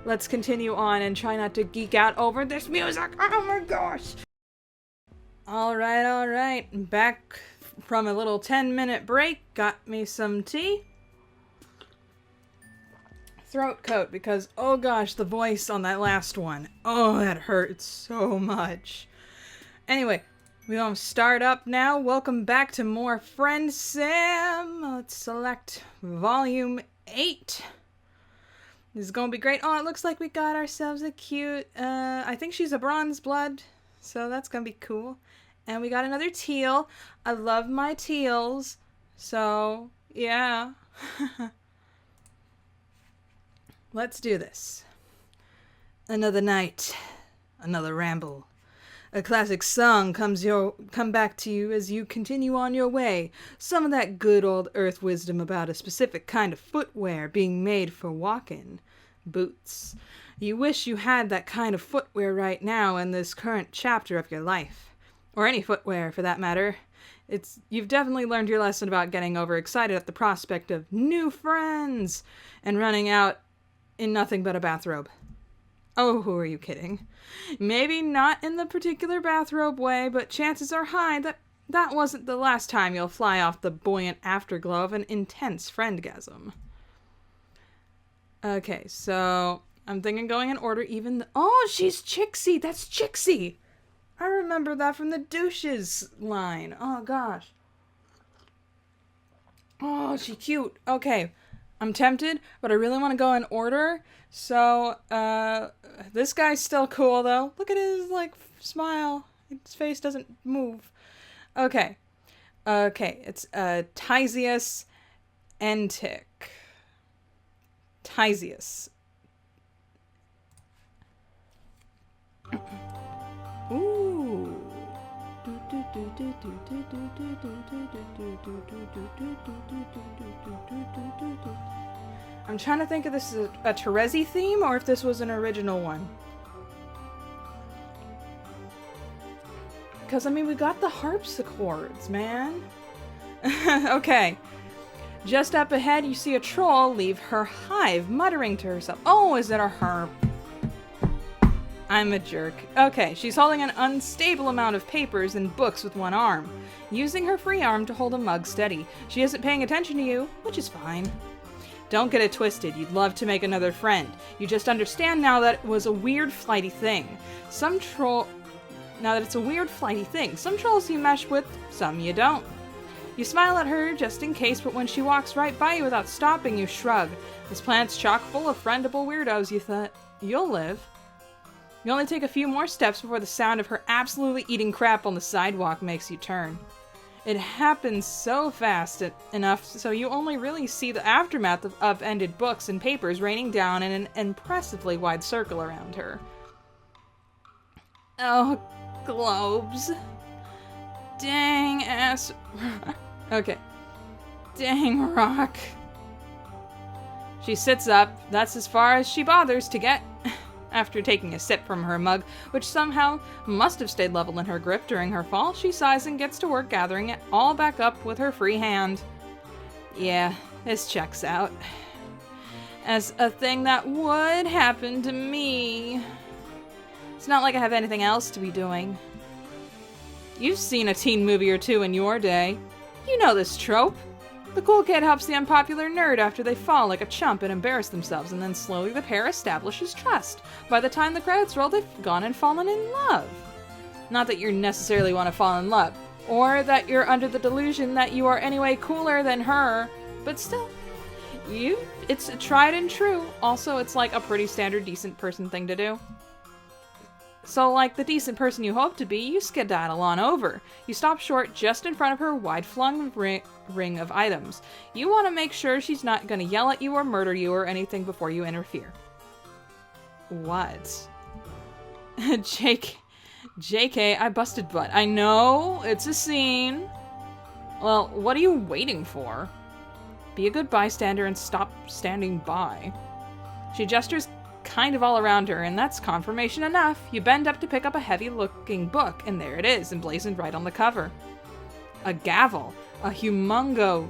let's continue on and try not to geek out over this music. Oh my gosh. Alright. Back from a little 10-minute break. Got me some tea. Throat coat, because oh gosh, the voice on that last one. Oh, that hurt so much. Anyway, we're gonna start up now. Welcome back to more Friendsim. Let's select volume 8. This is gonna be great. Oh, it looks like we got ourselves a cute, I think she's a bronze blood, so that's gonna be cool. And we got another teal. I love my teals, so yeah. Let's do this. Another night, another ramble. A classic song come back to you as you continue on your way. Some of that good old earth wisdom about a specific kind of footwear being made for walking. Boots. You wish you had that kind of footwear right now in this current chapter of your life. Or any footwear, for that matter. You've definitely learned your lesson about getting overexcited at the prospect of new friends and running out in nothing but a bathrobe. Oh, who are you kidding? Maybe not in the particular bathrobe way, but chances are high that that wasn't the last time you'll fly off the buoyant afterglow of an intense friendgasm. Okay, so I'm thinking going in order even... Oh, she's Chixie! That's Chixie! I remember that from the douches line. Oh, gosh. Oh, she's cute. Okay. I'm tempted, but I really want to go in order. So, this guy's still cool, though. Look at his, smile. His face doesn't move. Okay. It's, Tysius Entic. Tysius. Ooh. I'm trying to think if this is a Terezi theme or if this was an original one. Because, I mean, we got the harpsichords, man. Okay. Just up ahead, you see a troll leave her hive, muttering to herself. Oh, is it a harp? I'm a jerk. Okay, she's holding an unstable amount of papers and books with one arm, using her free arm to hold a mug steady. She isn't paying attention to you, which is fine. Don't get it twisted, you'd love to make another friend. You just understand now that it was a weird, flighty thing. Some trolls you mesh with, some you don't. You smile at her just in case, but when she walks right by you without stopping, you shrug. This planet's chock full of friendable weirdos, you thought. You'll live. You only take a few more steps before the sound of her absolutely eating crap on the sidewalk makes you turn. It happens so fast enough so you only really see the aftermath of upended books and papers raining down in an impressively wide circle around her. Oh, globes. Dang ass... Okay. Dang rock. She sits up. That's as far as she bothers to get. After taking a sip from her mug, which somehow must have stayed level in her grip during her fall, she sighs and gets to work gathering it all back up with her free hand. Yeah, this checks out. As a thing that would happen to me. It's not like I have anything else to be doing. You've seen a teen movie or two in your day. You know this trope. The cool kid helps the unpopular nerd after they fall like a chump and embarrass themselves, and then slowly the pair establishes trust. By the time the credits roll, they've gone and fallen in love. Not that you necessarily want to fall in love, or that you're under the delusion that you are anyway cooler than her, but still, it's tried and true. Also, it's like a pretty standard decent person thing to do. So, like the decent person you hope to be, you skedaddle on over. You stop short just in front of her wide-flung ring of items. You want to make sure she's not going to yell at you or murder you or anything before you interfere. What? JK, I busted butt. I know, it's a scene. Well, what are you waiting for? Be a good bystander and stop standing by. She gestures kind of all around her, and that's confirmation enough. You bend up to pick up a heavy-looking book, and there it is, emblazoned right on the cover. A gavel. A humongo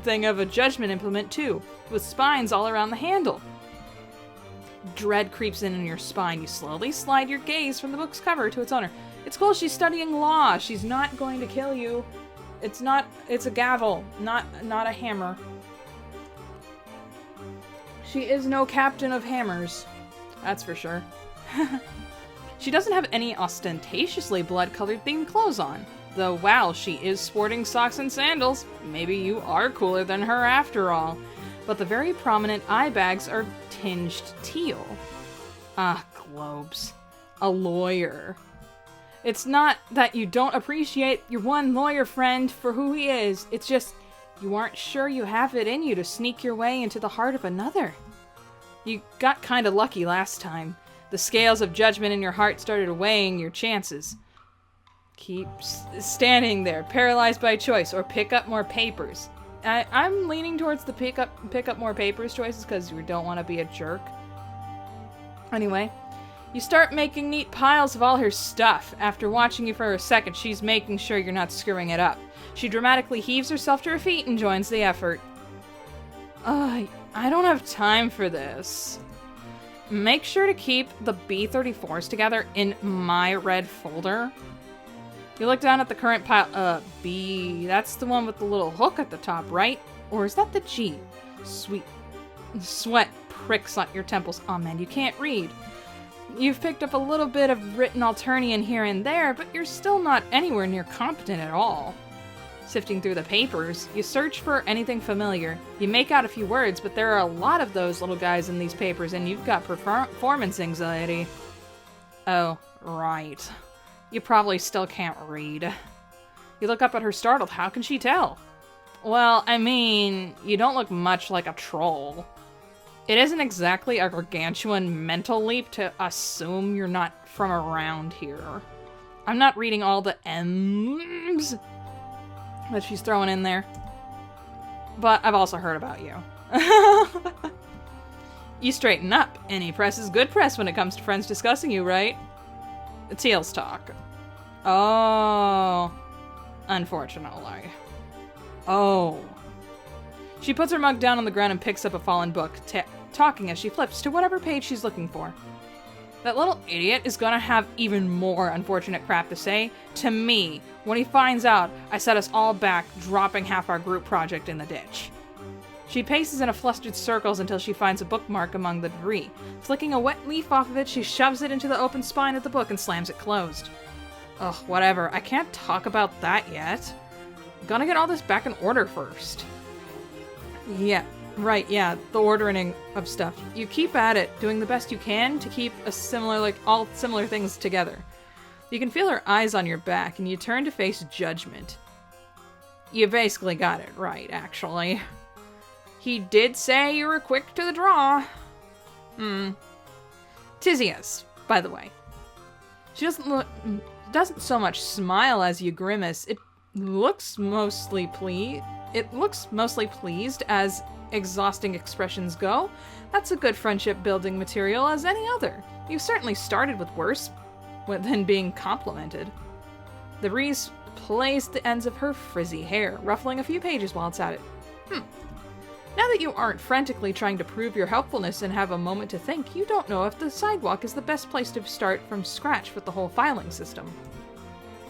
thing of a judgment implement, too, with spines all around the handle. dread creeps in your spine. You slowly slide your gaze from the book's cover to its owner. It's cool, she's studying law. She's not going to kill you. It's a gavel, not a hammer. She is no captain of hammers. That's for sure. She doesn't have any ostentatiously blood-colored themed clothes on. Though, wow, she is sporting socks and sandals. Maybe you are cooler than her after all. But the very prominent eye bags are tinged teal. Ah, globes. A lawyer. It's not that you don't appreciate your one lawyer friend for who he is. It's just you aren't sure you have it in you to sneak your way into the heart of another. You got kinda lucky last time. The scales of judgment in your heart started weighing your chances. Keep standing there, paralyzed by choice, or pick up more papers. I'm leaning towards the pick up more papers choices because you don't want to be a jerk. Anyway, you start making neat piles of all her stuff. After watching you for a second, she's making sure you're not screwing it up. She dramatically heaves herself to her feet and joins the effort. I don't have time for this. Make sure to keep the B-34s together in my red folder. You look down at the current pile. B. That's the one with the little hook at the top, right? Or is that the G? Sweet. Sweat pricks on your temples. Oh man, you can't read. You've picked up a little bit of written Alternian here and there, but you're still not anywhere near competent at all. Sifting through the papers, you search for anything familiar. You make out a few words, but there are a lot of those little guys in these papers, and you've got performance anxiety. Oh, right. You probably still can't read. You look up at her startled. How can she tell? Well, I mean, you don't look much like a troll. It isn't exactly a gargantuan mental leap to assume you're not from around here. I'm not reading all the M's that she's throwing in there. But I've also heard about you. You straighten up. Any press is good press when it comes to friends discussing you, right? Teals talk. Oh. Unfortunately. Oh. She puts her mug down on the ground and picks up a fallen book, talking as she flips to whatever page she's looking for. That little idiot is gonna have even more unfortunate crap to say to me when he finds out I set us all back, dropping half our group project in the ditch. She paces in a flustered circles until she finds a bookmark among the debris. Flicking a wet leaf off of it, she shoves it into the open spine of the book and slams it closed. Ugh, whatever. I can't talk about that yet. Gonna get all this back in order first. Yeah, right, yeah, the ordering of stuff. You keep at it, doing the best you can to keep all similar things together. You can feel her eyes on your back, and you turn to face judgment. You basically got it right, actually. He did say you were quick to the draw. Tizias, by the way. She doesn't so much smile as you grimace. It looks mostly pleased as exhausting expressions go. That's a good friendship building material as any other. You've certainly started with worse than being complimented. The breeze plays the ends of her frizzy hair, ruffling a few pages while it's at it. Now that you aren't frantically trying to prove your helpfulness and have a moment to think, you don't know if the sidewalk is the best place to start from scratch with the whole filing system.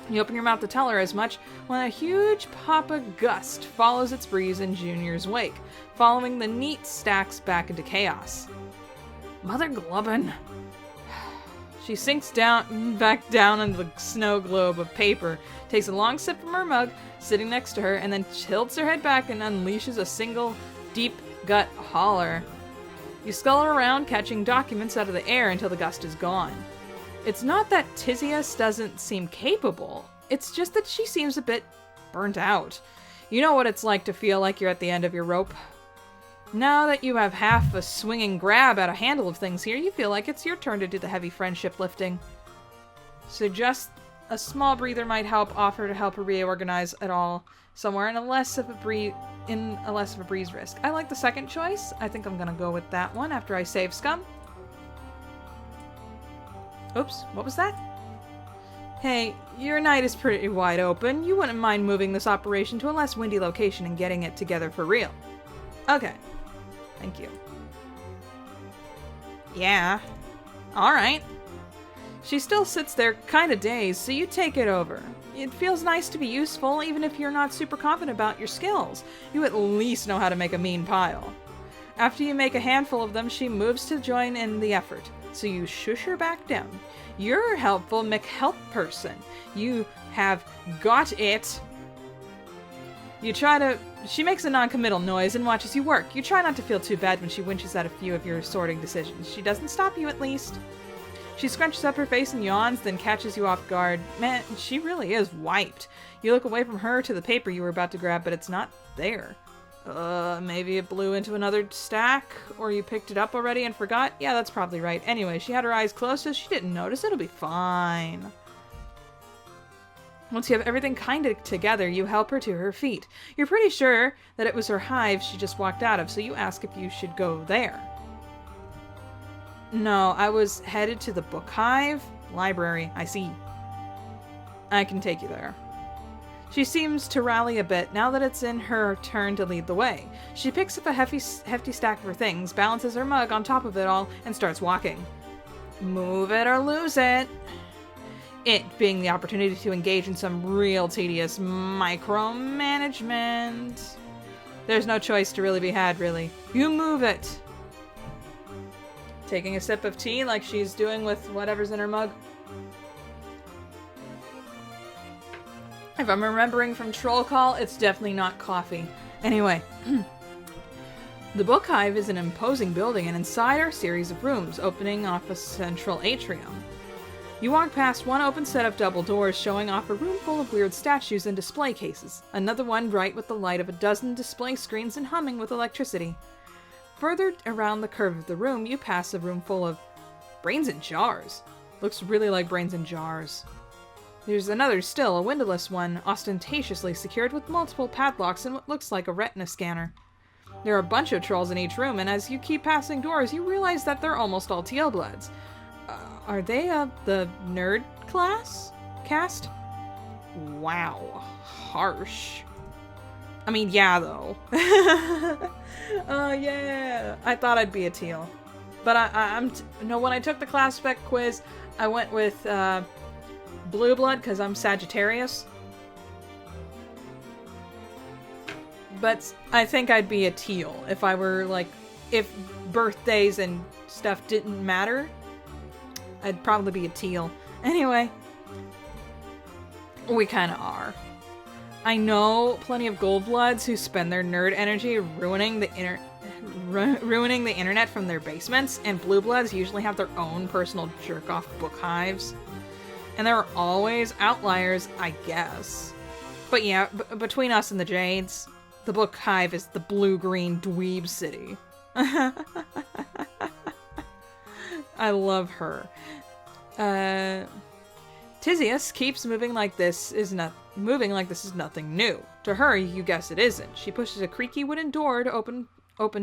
You open your mouth to tell her as much when a huge Papa Gust follows its breeze in Junior's wake, following the neat stacks back into chaos. Mother Glubbin. She sinks back down into the snow globe of paper, takes a long sip from her mug, sitting next to her, and then tilts her head back and unleashes a single deep gut holler. You scull around, catching documents out of the air until the gust is gone. It's not that Tizias doesn't seem capable, it's just that she seems a bit burnt out. You know what it's like to feel like you're at the end of your rope. Now that you have half a swinging grab at a handle of things here, you feel like it's your turn to do the heavy friendship lifting. Suggest a small breather might offer to help her reorganize it all somewhere in a less of a breeze risk. I like the second choice. I think I'm gonna go with that one after I save scum. Oops, what was that? Hey, your night is pretty wide open. You wouldn't mind moving this operation to a less windy location and getting it together for real. Okay. Thank you. Yeah. Alright. She still sits there kinda dazed, so you take it over. It feels nice to be useful, even if you're not super confident about your skills. You at least know how to make a mean pile. After you make a handful of them, she moves to join in the effort, so you shush her back down. You're a helpful McHelp person. You have got it. She makes a non-committal noise and watches you work. You try not to feel too bad when she winches at a few of your sorting decisions. She doesn't stop you, at least. She scrunches up her face and yawns, then catches you off guard. Man, she really is wiped. You look away from her to the paper you were about to grab, but it's not there. Maybe it blew into another stack? Or you picked it up already and forgot? Yeah, that's probably right. Anyway, she had her eyes closed, so she didn't notice. It'll be fine. Once you have everything kind of together, you help her to her feet. You're pretty sure that it was her hive she just walked out of, so you ask if you should go there. No, I was headed to the book hive. Library, I see. I can take you there. She seems to rally a bit now that it's in her turn to lead the way. She picks up a hefty stack of her things, balances her mug on top of it all, and starts walking. Move it or lose it. It being the opportunity to engage in some real tedious micromanagement. There's no choice to really be had, really. You move it. Taking a sip of tea like she's doing with whatever's in her mug. If I'm remembering from Troll Call, it's definitely not coffee. Anyway. The book hive is an imposing building, and inside are a series of rooms opening off a central atrium. You walk past one open set of double doors showing off a room full of weird statues and display cases. Another one bright with the light of a dozen display screens and humming with electricity. Further around the curve of the room, you pass a room full of brains in jars. Looks really like brains in jars. There's another still, a windowless one, ostentatiously secured with multiple padlocks and what looks like a retina scanner. There are a bunch of trolls in each room, and as you keep passing doors, you realize that they're almost all TL bloods. Are they the nerd cast? Wow. Harsh. I mean, yeah, though. Oh, yeah. I thought I'd be a teal. But when I took the class spec quiz, I went with blue blood because I'm Sagittarius. But I think I'd be a teal if I were, like, if birthdays and stuff didn't matter. I'd probably be a teal. Anyway. We kind of are. I know plenty of gold bloods who spend their nerd energy ruining the internet from their basements, and blue bloods usually have their own personal jerk-off book hives. And there are always outliers, I guess. But yeah, between us and the Jades, the book hive is the blue-green dweeb city. I love her. Tizius keeps moving like this is nothing new. To her, you guess it isn't. She pushes a creaky wooden door to open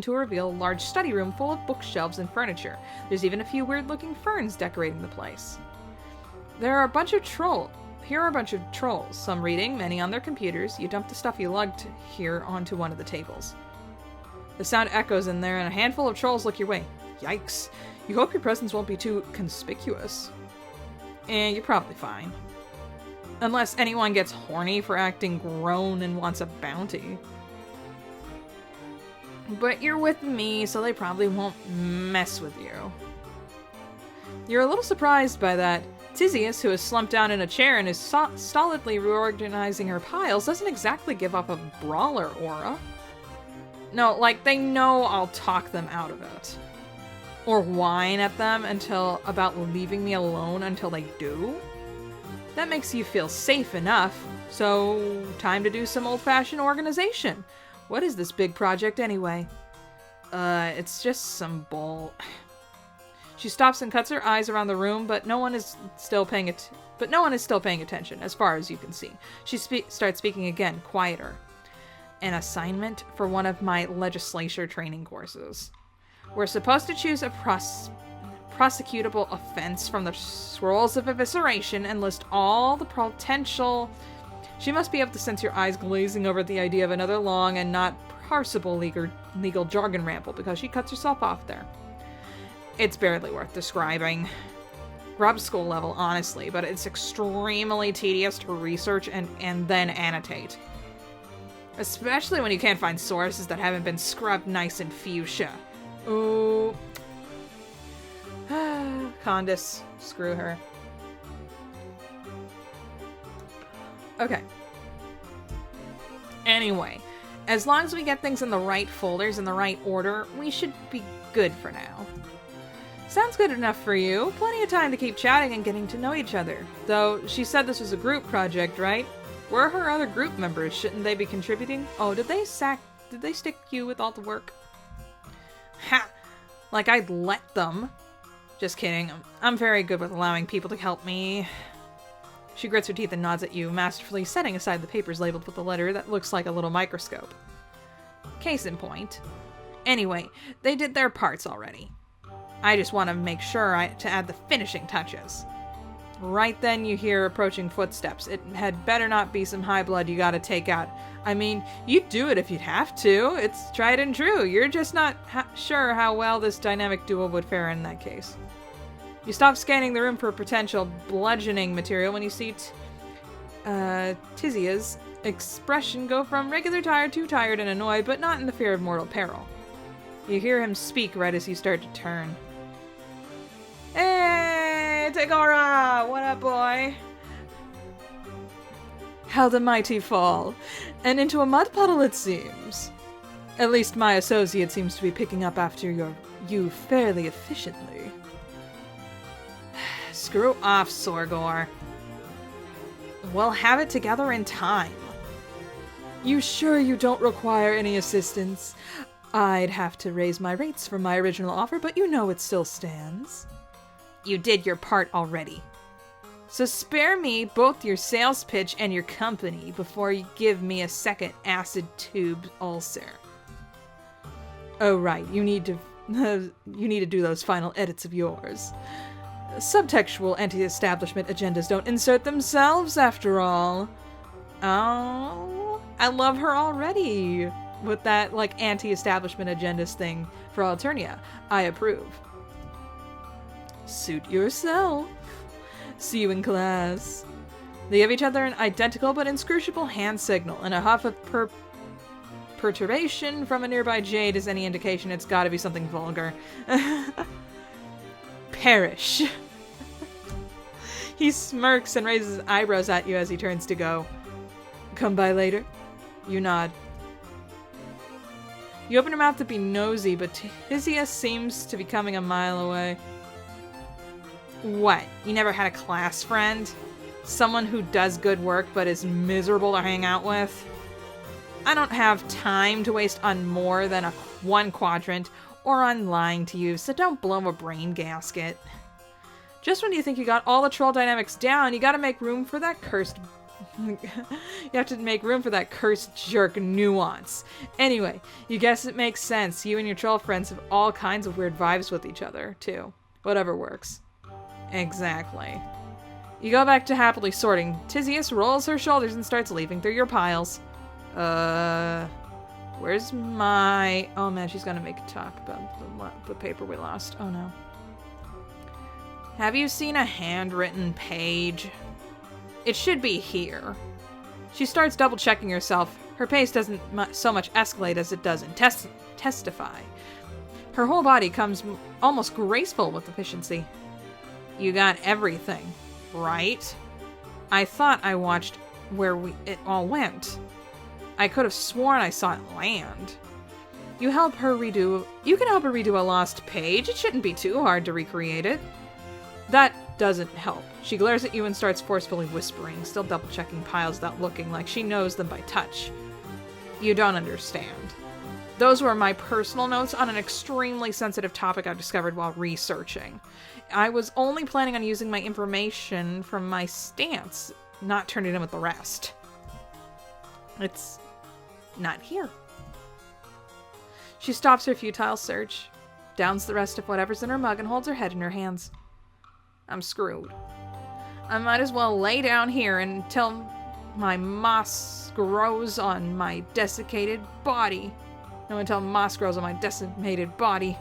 to reveal a large study room full of bookshelves and furniture. There's even a few weird-looking ferns decorating the place. Here are a bunch of trolls, some reading, many on their computers. You dump the stuff you lugged here onto one of the tables. The sound echoes in there, and a handful of trolls look your way. Yikes. You hope your presence won't be too conspicuous. You're probably fine. Unless anyone gets horny for acting grown and wants a bounty. But you're with me, so they probably won't mess with you. You're a little surprised by that. Tizius, who is slumped down in a chair and is stolidly reorganizing her piles, doesn't exactly give off a brawler aura. No, like, they know I'll talk them out of it. Or whine at them about leaving me alone until they do. That makes you feel safe enough, so time to do some old-fashioned organization. What is this big project anyway? It's just some bull. She stops and cuts her eyes around the room, but no one is still paying attention, as far as you can see. She starts speaking again, quieter. An assignment for one of my legislature training courses. We're supposed to choose a prosecutable offense from the scrolls of evisceration and list all the potential... She must be able to sense your eyes glazing over the idea of another long and not parsable legal jargon ramble, because she cuts herself off there. It's barely worth describing. Grub school level, honestly, but it's extremely tedious to research and then annotate. Especially when you can't find sources that haven't been scrubbed nice in fuchsia. Ooh. Condis. Screw her. Okay. Anyway, as long as we get things in the right folders in the right order, we should be good for now. Sounds good enough for you. Plenty of time to keep chatting and getting to know each other. Though, she said this was a group project, right? Where are her other group members? Shouldn't they be contributing? Oh, did they stick you with all the work? Ha! Like I'd let them. Just kidding. I'm very good with allowing people to help me. She grits her teeth and nods at you, masterfully setting aside the papers labeled with a letter that looks like a little microscope. Case in point. Anyway, they did their parts already. I just want to make sure to add the finishing touches. Right then you hear approaching footsteps. It had better not be some high blood you gotta take out. I mean, you'd do it if you'd have to. It's tried and true. You're just not sure how well this dynamic duo would fare in that case. You stop scanning the room for potential bludgeoning material when you see Tizia's expression go from regular tired to tired and annoyed, but not in the fear of mortal peril. You hear him speak right as you start to turn. Hey, Tegora! What up, boy? Held a mighty fall, and into a mud puddle it seems. At least my associate seems to be picking up after you fairly efficiently. Screw off, Sorgor. We'll have it together in time. You sure you don't require any assistance? I'd have to raise my rates from my original offer, but you know it still stands. You did your part already. So spare me both your sales pitch and your company before you give me a second acid tube ulcer. Oh right, you need to do those final edits of yours. Subtextual anti-establishment agendas don't insert themselves, after all. Oh, I love her already with that, like, anti-establishment agendas thing for Alternia. I approve. Suit yourself. See you in class. They give each other an identical but inscrutable hand signal, and a huff of perturbation from a nearby jade is any indication it's gotta be something vulgar. Perish. He smirks and raises his eyebrows at you as he turns to go. Come by later? You nod. You open your mouth to be nosy, but Tizia seems to be coming a mile away. What? You never had a class friend? Someone who does good work but is miserable to hang out with? I don't have time to waste on more than one quadrant or on lying to you, so don't blow a brain gasket. Just when you think you got all the troll dynamics down, you gotta make room for that cursed... you have to make room for that cursed jerk nuance. Anyway, you guess it makes sense. You and your troll friends have all kinds of weird vibes with each other, too. Whatever works. Exactly. You go back to happily sorting. Tizius rolls her shoulders and starts leafing through your piles. Where's my... Oh man, she's gonna make a talk about the paper we lost. Oh no. Have you seen a handwritten page? It should be here. She starts double-checking herself. Her pace doesn't so much escalate as it does testify. Her whole body comes almost graceful with efficiency. You got everything, right? I thought I watched where it all went. I could have sworn I saw it land. You can help her redo a lost page. It shouldn't be too hard to recreate it. That doesn't help. She glares at you and starts forcefully whispering, still double-checking piles without looking, like she knows them by touch. You don't understand. Those were my personal notes on an extremely sensitive topic I discovered while researching. I was only planning on using my information from my stance, not turning it in with the rest. It's not here. She stops her futile search, downs the rest of whatever's in her mug, and holds her head in her hands. I'm screwed. I might as well lay down here until my moss grows on my desiccated body. No, until moss grows on my decimated body.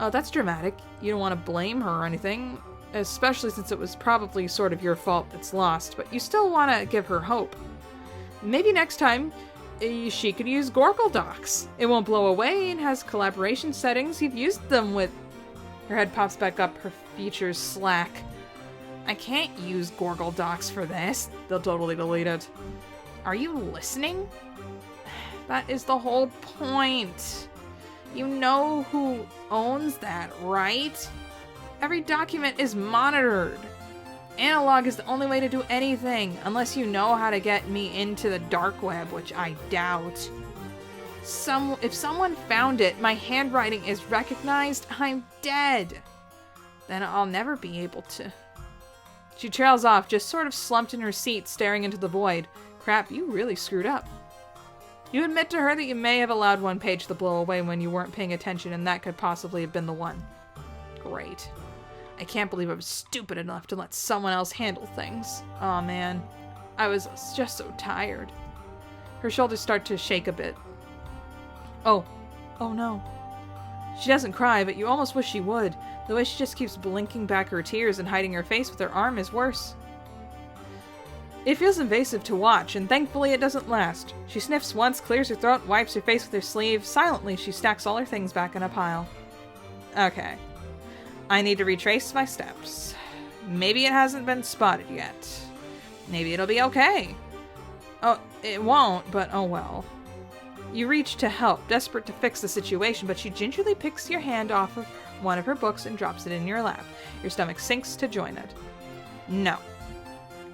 Oh, that's dramatic. You don't want to blame her or anything, especially since it was probably sort of your fault that's lost, but you still want to give her hope. Maybe next time, she could use Gorgle Docs. It won't blow away and has collaboration settings. You've used them with... Her head pops back up, her features slack. I can't use Gorgle Docs for this. They'll totally delete it. Are you listening? That is the whole point. You know who owns that, right? Every document is monitored. Analog is the only way to do anything, unless you know how to get me into the dark web, which I doubt. If someone found it, my handwriting is recognized, I'm dead. Then I'll never be able to. She trails off, just sort of slumped in her seat, staring into the void. Crap, you really screwed up. You admit to her that you may have allowed one page to blow away when you weren't paying attention, and that could possibly have been the one. Great. I can't believe I was stupid enough to let someone else handle things. Aw, man. I was just so tired. Her shoulders start to shake a bit. Oh no. She doesn't cry, but you almost wish she would. The way she just keeps blinking back her tears and hiding her face with her arm is worse. It feels invasive to watch, and thankfully it doesn't last. She sniffs once, clears her throat, wipes her face with her sleeve. Silently, she stacks all her things back in a pile. Okay. I need to retrace my steps. Maybe it hasn't been spotted yet. Maybe it'll be okay. Oh, it won't, but oh well. You reach to help, desperate to fix the situation, but she gingerly picks your hand off of one of her books and drops it in your lap. Your stomach sinks to join it. No.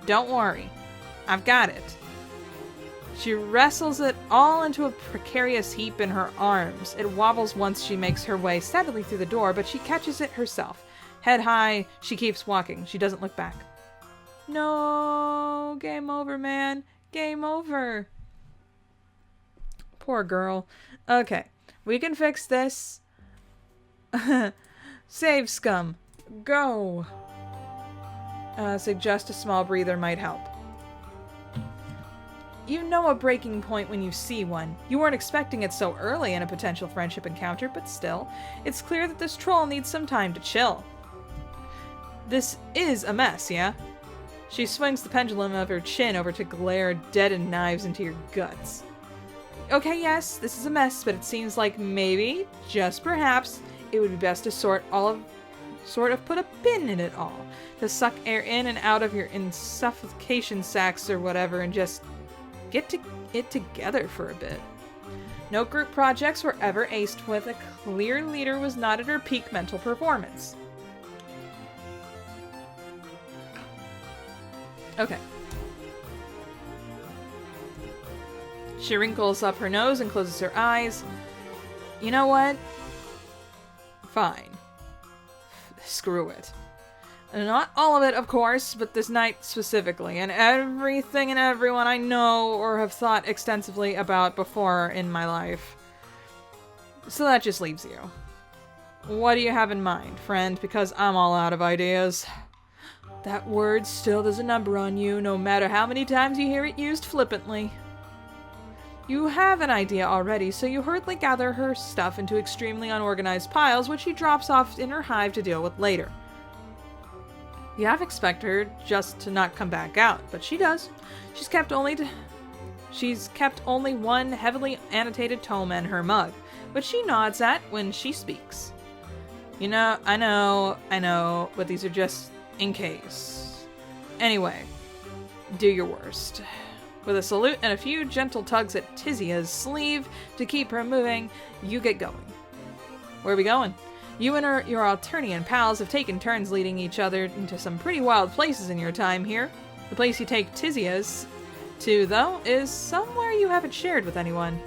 Don't worry. I've got it. She wrestles it all into a precarious heap in her arms. It wobbles once she makes her way steadily through the door, but she catches it herself. Head high, she keeps walking. She doesn't look back. No, game over, man. Game over. Poor girl. Okay, we can fix this. Save scum. Go. Suggest a small breather might help. You know a breaking point when you see one. You weren't expecting it so early in a potential friendship encounter, but still, it's clear that this troll needs some time to chill. This is a mess, yeah? She swings the pendulum of her chin over to glare deadened knives into your guts. Okay, yes, this is a mess, but it seems like maybe, just perhaps, it would be best to sort of put a pin in it all. To suck air in and out of your insuffocation sacs or whatever and just get it together for a bit. No group projects were ever aced with a clear leader was not at her peak mental performance. Okay. She wrinkles up her nose and closes her eyes. You know what? Fine. Screw it. Not all of it, of course, but this night specifically, and everything and everyone I know or have thought extensively about before in my life. So that just leaves you. What do you have in mind, friend? Because I'm all out of ideas. That word still does a number on you, no matter how many times you hear it used flippantly. You have an idea already, so you hurriedly gather her stuff into extremely unorganized piles, which she drops off in her hive to deal with later. You half expect her just to not come back out, but she does. She's kept only one heavily annotated tome and her mug, which she nods at when she speaks. You know, I know, but these are just in case. Anyway, do your worst. With a salute and a few gentle tugs at Tizia's sleeve to keep her moving, you get going. Where are we going? You and your Alternian pals have taken turns leading each other into some pretty wild places in your time here. The place you take Tizia's to, though, is somewhere you haven't shared with anyone.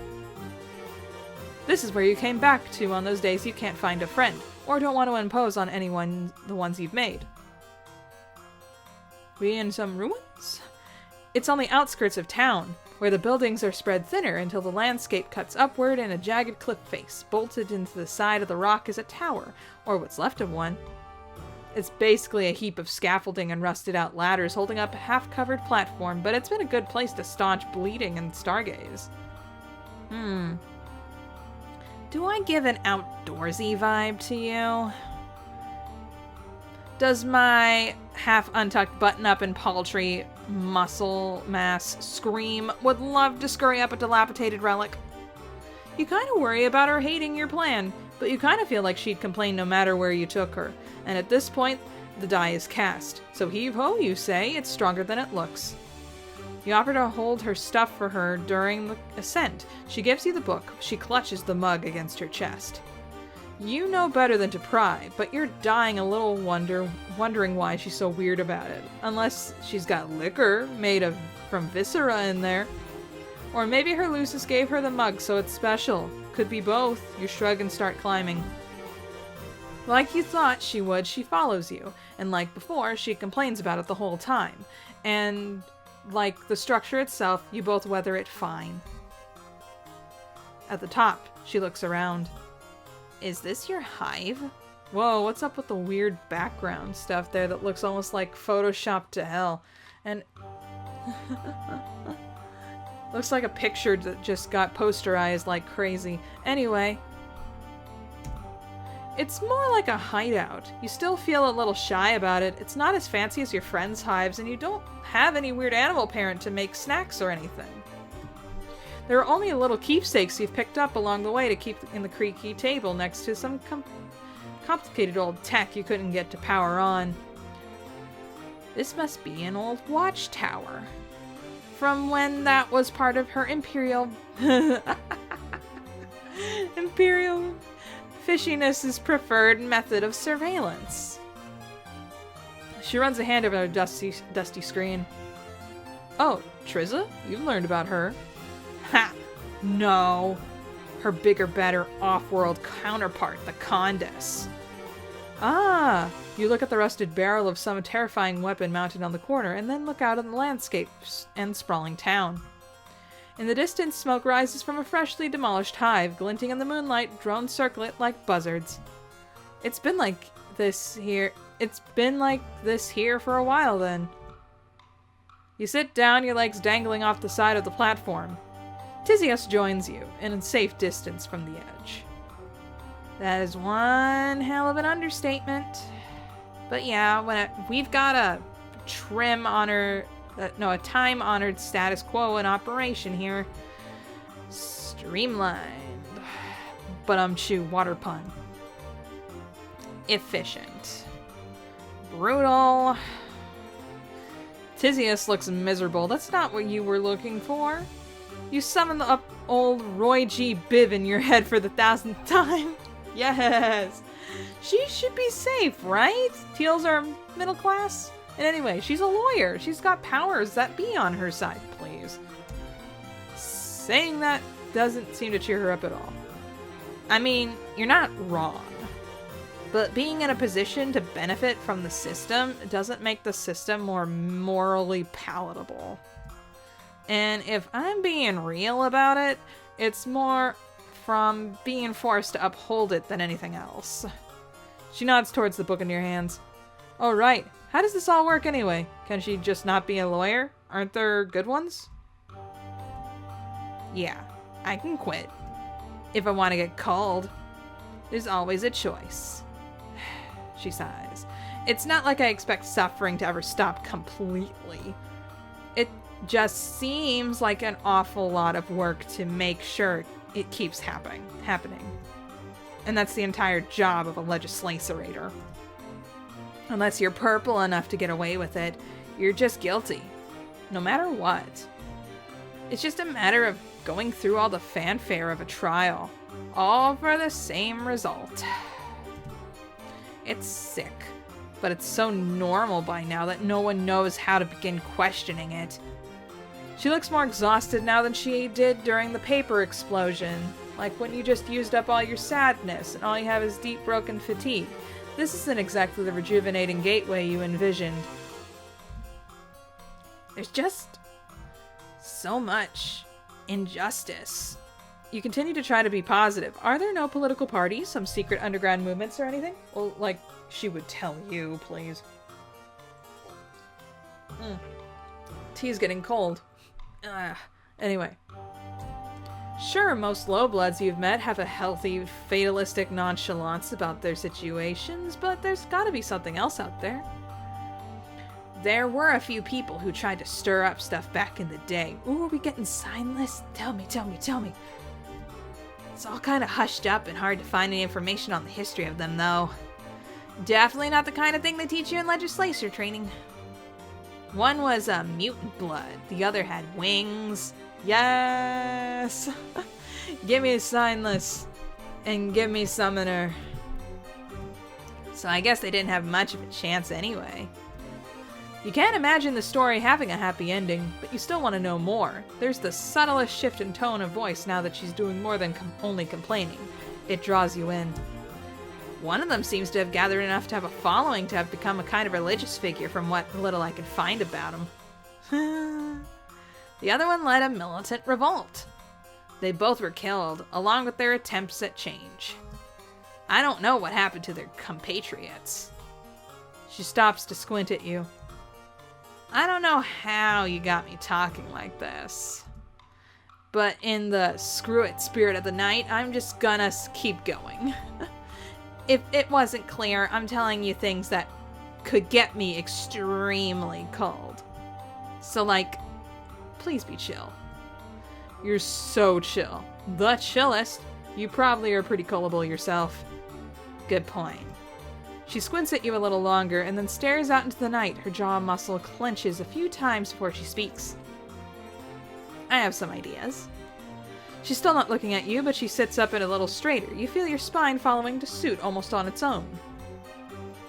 This is where you came back to on those days you can't find a friend, or don't want to impose on anyone the ones you've made. We in some ruins? It's on the outskirts of town, where the buildings are spread thinner until the landscape cuts upward in a jagged cliff face. Bolted into the side of the rock is a tower, or what's left of one. It's basically a heap of scaffolding and rusted-out ladders holding up a half-covered platform, but it's been a good place to staunch bleeding and stargaze. Do I give an outdoorsy vibe to you? Does my half-untucked button-up and paltry muscle mass scream, would love to scurry up a dilapidated relic? You kind of worry about her hating your plan, but you kind of feel like she'd complain no matter where you took her. And at this point, the die is cast. So heave-ho, you say, it's stronger than it looks. You offer to hold her stuff for her during the ascent. She gives you the book. She clutches the mug against her chest. You know better than to pry, but you're dying a little wondering why she's so weird about it. Unless she's got liquor made from viscera in there. Or maybe her Lucis gave her the mug, so it's special. Could be both. You shrug and start climbing. Like you thought she would, she follows you. And like before, she complains about it the whole time. And like the structure itself, you both weather it fine. At the top, she looks around. Is this your hive? Whoa, what's up with the weird background stuff there that looks almost like Photoshopped to hell? And looks like a picture that just got posterized like crazy. Anyway, it's more like a hideout. You still feel a little shy about it. It's not as fancy as your friends' hives, and you don't have any weird animal parent to make snacks or anything. There are only little keepsakes you've picked up along the way to keep in the creaky table next to some complicated old tech you couldn't get to power on. This must be an old watchtower. From when that was part of her imperial fishiness's preferred method of surveillance. She runs a hand over her dusty screen. Oh, Trizza? You've learned about her. Ha! No. Her bigger, better, off-world counterpart, the Condess. Ah! You look at the rusted barrel of some terrifying weapon mounted on the corner, and then look out on the landscapes and sprawling town. In the distance, smoke rises from a freshly demolished hive, glinting in the moonlight, drones circle it like buzzards. It's been like this here for a while, then. You sit down, your legs dangling off the side of the platform. Teals joins you, in a safe distance from the edge. That is one hell of an understatement. But yeah, we've got a time-honored status quo in operation here. Streamlined. But chew water pun. Efficient. Brutal. Teals looks miserable. That's not what you were looking for. You summoned up old Roy G. Biv in your head for the 1000th time. Yes. She should be safe, right? Teals are middle class? And anyway, she's a lawyer. She's got powers that be on her side, please. Saying that doesn't seem to cheer her up at all. I mean, you're not wrong. But being in a position to benefit from the system doesn't make the system more morally palatable. And if I'm being real about it, it's more from being forced to uphold it than anything else. She nods towards the book in your hands. Oh, right. How does this all work anyway? Can she just not be a lawyer? Aren't there good ones? Yeah, I can quit. If I want to get called, there's always a choice. She sighs. It's not like I expect suffering to ever stop completely. It just seems like an awful lot of work to make sure it keeps happening. And that's the entire job of a legislator. Unless you're purple enough to get away with it, you're just guilty. No matter what. It's just a matter of going through all the fanfare of a trial. All for the same result. It's sick. But it's so normal by now that no one knows how to begin questioning it. She looks more exhausted now than she did during the paper explosion. Like when you just used up all your sadness and all you have is deep broken fatigue. This isn't exactly the rejuvenating gateway you envisioned. There's just so much injustice. You continue to try to be positive. Are there no political parties, some secret underground movements or anything? Well, like she would tell you, please. Tea's getting cold. Anyway. Sure, most lowbloods you've met have a healthy, fatalistic nonchalance about their situations, but there's gotta be something else out there. There were a few people who tried to stir up stuff back in the day. Ooh, are we getting sign lists? Tell me. It's all kind of hushed up and hard to find any information on the history of them, though. Definitely not the kind of thing they teach you in legislature training. One was a mutant blood. The other had wings. Yes! Give me a sign list. And give me summoner. So I guess they didn't have much of a chance anyway. You can't imagine the story having a happy ending, but you still want to know more. There's the subtlest shift in tone of voice now that she's doing more than only complaining. It draws you in. One of them seems to have gathered enough to have a following to have become a kind of religious figure from what little I could find about him. The other one led a militant revolt. They both were killed, along with their attempts at change. I don't know what happened to their compatriots. She stops to squint at you. I don't know how you got me talking like this. But in the screw it spirit of the night, I'm just gonna keep going. If it wasn't clear, I'm telling you things that could get me extremely cold. So like, please be chill. You're so chill. The chillest. You probably are pretty gullible yourself. Good point. She squints at you a little longer and then stares out into the night. Her jaw muscle clenches a few times before she speaks. I have some ideas. She's still not looking at you, but she sits up a little straighter. You feel your spine following to suit almost on its own.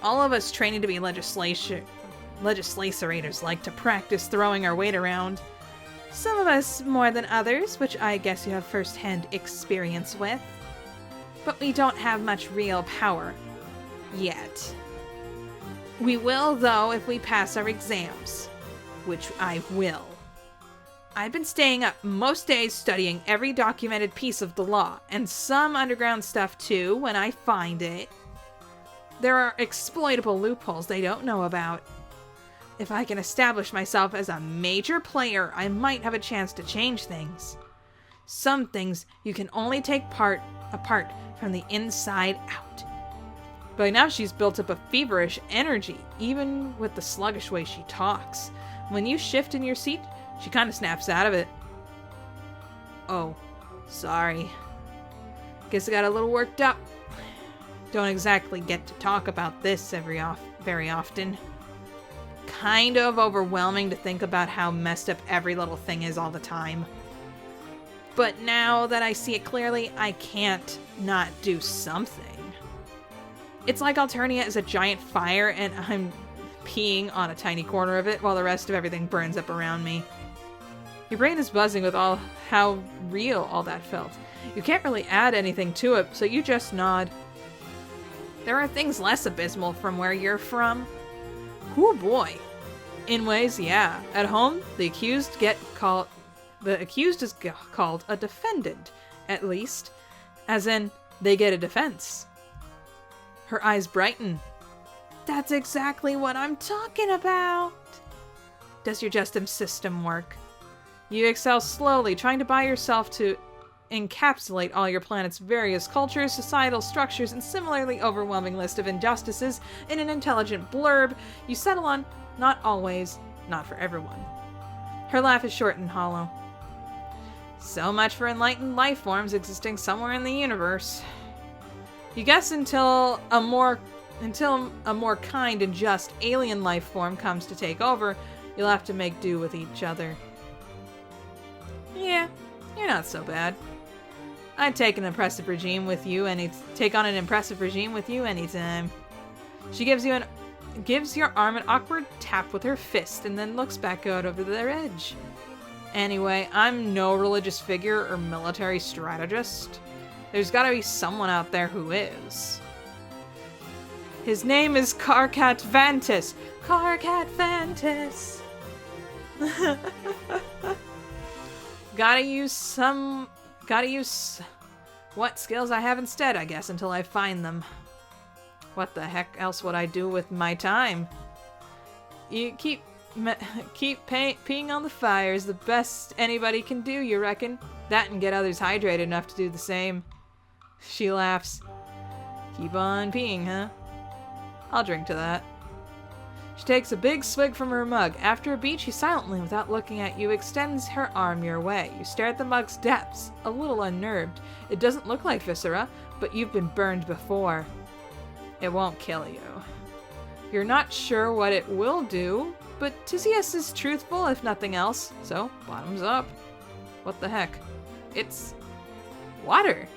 All of us training to be legislators like to practice throwing our weight around. Some of us more than others, which I guess you have first-hand experience with. But we don't have much real power. Yet. We will, though, if we pass our exams. Which I will. I've been staying up most days studying every documented piece of the law, and some underground stuff too, when I find it. There are exploitable loopholes they don't know about. If I can establish myself as a major player, I might have a chance to change things. Some things you can only take apart from the inside out. By now she's built up a feverish energy, even with the sluggish way she talks. When you shift in your seat, she kind of snaps out of it. Oh, sorry. Guess I got a little worked up. Don't exactly get to talk about this very often. Kind of overwhelming to think about how messed up every little thing is all the time. But now that I see it clearly, I can't not do something. It's like Alternia is a giant fire and I'm peeing on a tiny corner of it while the rest of everything burns up around me. Your brain is buzzing with how real all that felt. You can't really add anything to it, so you just nod. There are things less abysmal from where you're from. Oh boy. In ways, yeah. At home, the accused is called a defendant, at least. As in, they get a defense. Her eyes brighten. That's exactly what I'm talking about. Does your justice system work? You exhale slowly, trying to buy yourself to encapsulate all your planet's various cultures, societal structures, and similarly overwhelming list of injustices in an intelligent blurb you settle on, not always, not for everyone. Her laugh is short and hollow. So much for enlightened life forms existing somewhere in the universe. You guess until a more kind and just alien life form comes to take over, you'll have to make do with each other. Yeah, you're not so bad. I'd take an impressive regime with you take on an impressive regime with you anytime. She gives your arm an awkward tap with her fist and then looks back out over their edge. Anyway, I'm no religious figure or military strategist. There's gotta be someone out there who is. His name is Karkat Vantis. Karkat Vantis. Gotta use what skills I have instead, I guess, until I find them. What the heck else would I do with my time? You keep peeing on the fire is the best anybody can do, you reckon? That and get others hydrated enough to do the same. She laughs. Keep on peeing, huh? I'll drink to that. She takes a big swig from her mug. After a beat, she silently, without looking at you, extends her arm your way. You stare at the mug's depths, a little unnerved. It doesn't look like viscera, but you've been burned before. It won't kill you. You're not sure what it will do, but Teals is truthful if nothing else, so bottoms up. What the heck? It's water.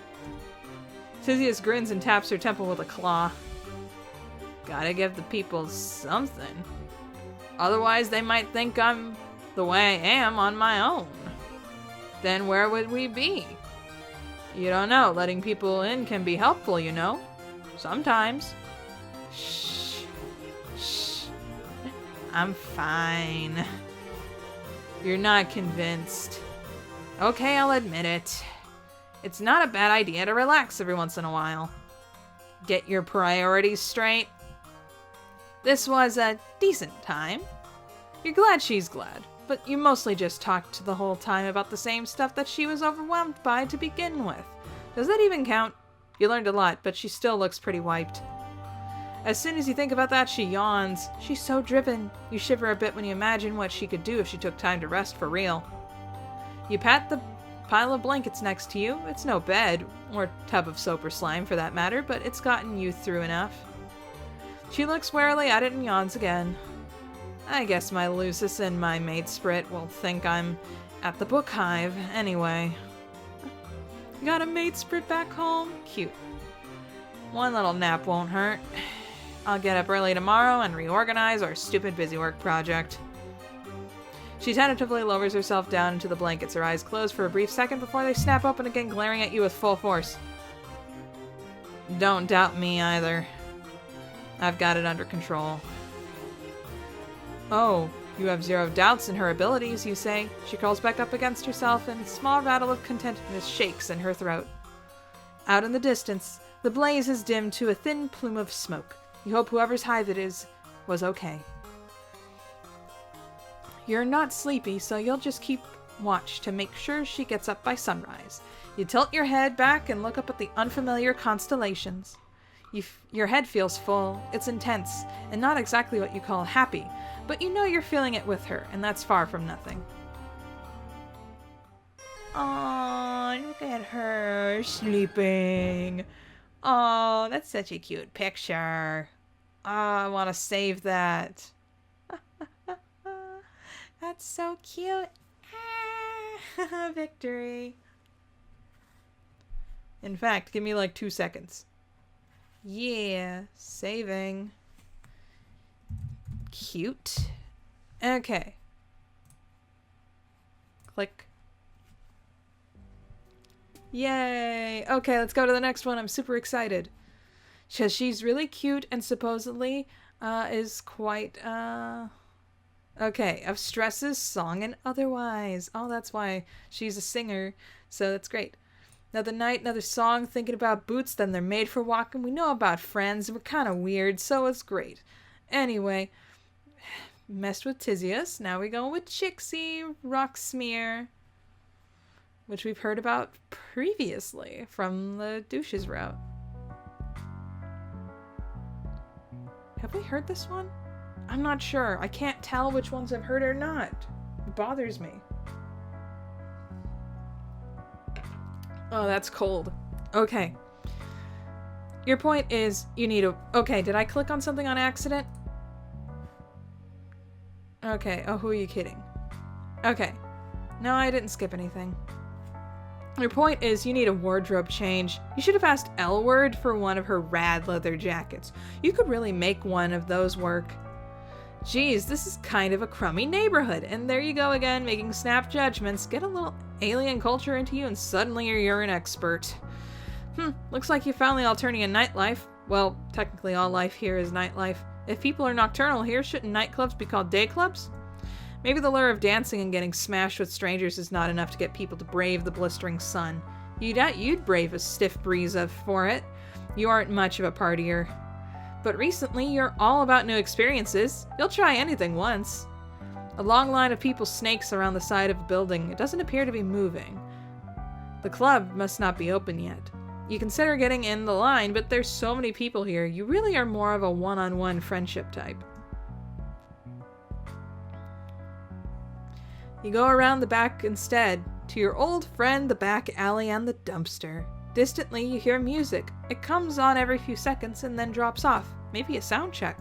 Teals grins and taps her temple with a claw. Gotta give the people something. Otherwise, they might think I'm the way I am on my own. Then where would we be? You don't know. Letting people in can be helpful, you know? Sometimes. Shh. Shh. I'm fine. You're not convinced. Okay, I'll admit it. It's not a bad idea to relax every once in a while. Get your priorities straight. This was a decent time. You're glad she's glad, but you mostly just talked the whole time about the same stuff that she was overwhelmed by to begin with. Does that even count? You learned a lot, but she still looks pretty wiped. As soon as you think about that, she yawns. She's so driven. You shiver a bit when you imagine what she could do if she took time to rest for real. You pat the pile of blankets next to you. It's no bed, or tub of soap or slime for that matter, but it's gotten you through enough. She looks warily at it and yawns again. I guess my Lucis and my maid Sprit will think I'm at the book hive anyway. Got a maid Sprit back home? Cute. One little nap won't hurt. I'll get up early tomorrow and reorganize our stupid busywork project. She tentatively lowers herself down into the blankets, her eyes closed for a brief second before they snap open again, glaring at you with full force. Don't doubt me either. I've got it under control. Oh, you have zero doubts in her abilities, you say. She curls back up against herself, and a small rattle of contentedness shakes in her throat. Out in the distance, the blaze has dimmed to a thin plume of smoke. You hope whoever's hive it is was okay. You're not sleepy, so you'll just keep watch to make sure she gets up by sunrise. You tilt your head back and look up at the unfamiliar constellations. Your head feels full, it's intense, and not exactly what you call happy, but you know you're feeling it with her, and that's far from nothing. Aww, look at her sleeping. Oh, that's such a cute picture. Oh, I want to save that. That's so cute. Victory. In fact, give me like 2 seconds. Yeah, saving. Cute. Okay. Click. Yay! Okay, let's go to the next one. I'm super excited. Because she's really cute and supposedly is quite, okay, of stresses, song, and otherwise. Oh, that's why she's a singer, so that's great. Another night, another song, thinking about boots, then they're made for walking. We know about friends, we're kind of weird, so it's great. Anyway, messed with Teals. Now we go with Chixie, Rock Smear, which we've heard about previously from the douches route. Have we heard this one? I'm not sure. I can't tell which ones I've heard or not. It bothers me. Oh, that's cold. Okay. Your point is you need a... Okay, did I click on something on accident? Okay. Oh, who are you kidding? Okay. No, I didn't skip anything. Your point is you need a wardrobe change. You should have asked L-Word for one of her rad leather jackets. You could really make one of those work. Geez, this is kind of a crummy neighborhood. And there you go again, making snap judgments. Get a little alien culture into you and suddenly you're an expert. Looks like you found the Alternian nightlife. Well, technically all life here is nightlife. If people are nocturnal here, shouldn't nightclubs be called day clubs? Maybe the lure of dancing and getting smashed with strangers is not enough to get people to brave the blistering sun. You'd brave a stiff breeze for it. You aren't much of a partier. But recently, you're all about new experiences. You'll try anything once. A long line of people snakes around the side of a building. It doesn't appear to be moving. The club must not be open yet. You consider getting in the line, but there's so many people here. You really are more of a one-on-one friendship type. You go around the back instead, to your old friend, the back alley and the dumpster. Distantly, you hear music. It comes on every few seconds and then drops off. Maybe a sound check.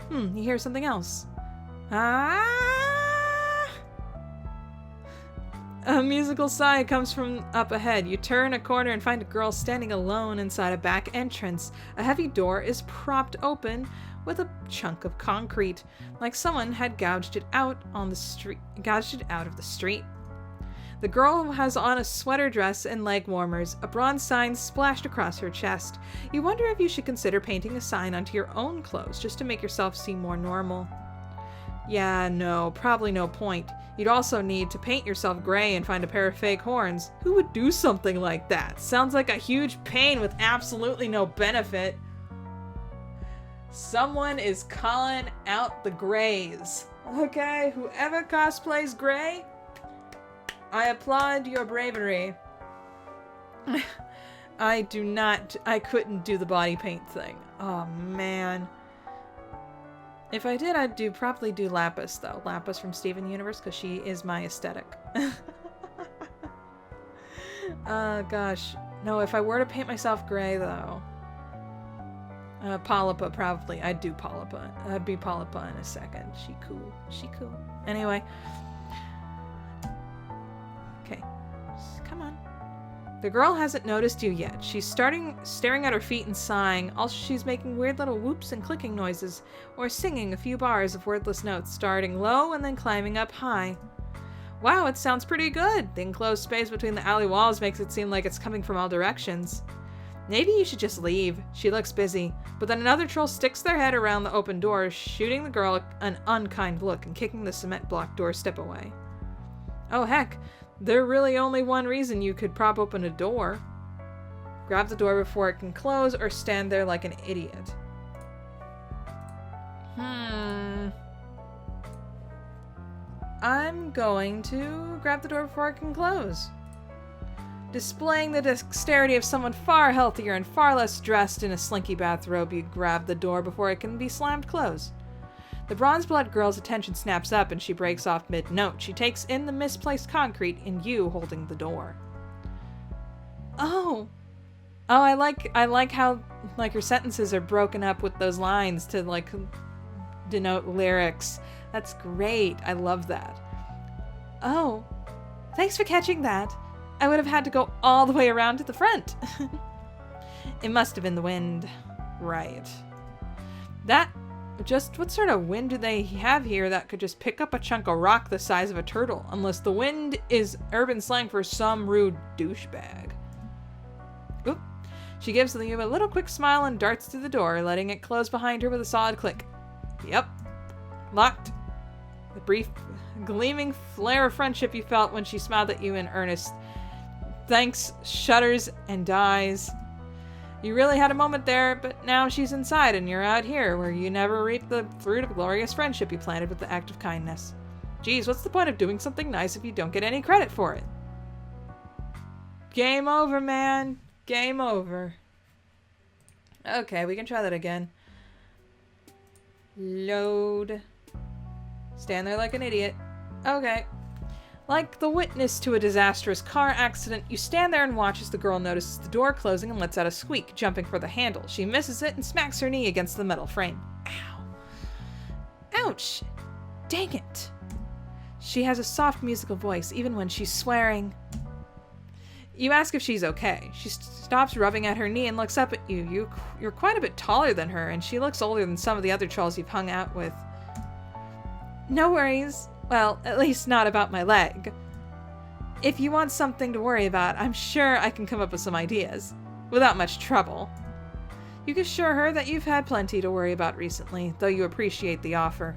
You hear something else. A musical sigh comes from up ahead. You turn a corner and find a girl standing alone inside a back entrance. A heavy door is propped open with a chunk of concrete, like someone had gouged it out of the street. The girl has on a sweater dress and leg warmers, a bronze sign splashed across her chest. You wonder if you should consider painting a sign onto your own clothes, just to make yourself seem more normal. Yeah, no, probably no point. You'd also need to paint yourself gray and find a pair of fake horns. Who would do something like that? Sounds like a huge pain with absolutely no benefit. Someone is calling out the grays. Okay, whoever cosplays gray, I applaud your bravery. I couldn't do the body paint thing. Oh man. If I did, I'd probably do Lapis though. Lapis from Steven Universe, because she is my aesthetic. Gosh. No, if I were to paint myself gray though. Polypa probably. I'd do Polypa. I'd be Polypa in a second. She cool. Anyway. Okay. Come on. The girl hasn't noticed you yet. She's staring at her feet and sighing. Also, she's making weird little whoops and clicking noises, or singing a few bars of wordless notes, starting low and then climbing up high. Wow, it sounds pretty good. The enclosed space between the alley walls makes it seem like it's coming from all directions. Maybe you should just leave. She looks busy. But then another troll sticks their head around the open door, shooting the girl an unkind look and kicking the cement block doorstep away. Oh heck, there's really only one reason you could prop open a door. Grab the door before it can close or stand there like an idiot. I'm going to grab the door before it can close. Displaying the dexterity of someone far healthier and far less dressed in a slinky bathrobe, you grab the door before it can be slammed closed. The bronze blood girl's attention snaps up and she breaks off mid-note. She takes in the misplaced concrete and you holding the door. Oh, I like how like your sentences are broken up with those lines to like denote lyrics. That's great. I love that. Oh, thanks for catching that. I would have had to go all the way around to the front. It must have been the wind. Right. What sort of wind do they have here that could just pick up a chunk of rock the size of a turtle? Unless the wind is urban slang for some rude douchebag. Oop. She gives you a little quick smile and darts through the door, letting it close behind her with a solid click. Yep. Locked. The brief, gleaming flare of friendship you felt when she smiled at you in earnest. Thanks, shudders and dies. You really had a moment there, but now she's inside and you're out here, where you never reap the fruit of glorious friendship you planted with the act of kindness. Geez, what's the point of doing something nice if you don't get any credit for it? Game over, man. Game over. Okay, we can try that again. Load. Stand there like an idiot. Okay. Like the witness to a disastrous car accident, you stand there and watch as the girl notices the door closing and lets out a squeak, jumping for the handle. She misses it and smacks her knee against the metal frame. Ow. Ouch. Dang it. She has a soft musical voice, even when she's swearing. You ask if she's okay. She stops rubbing at her knee and looks up at you. You're quite a bit taller than her, and she looks older than some of the other trolls you've hung out with. No worries. Well, at least not about my leg. If you want something to worry about, I'm sure I can come up with some ideas. Without much trouble. You can assure her that you've had plenty to worry about recently, though you appreciate the offer.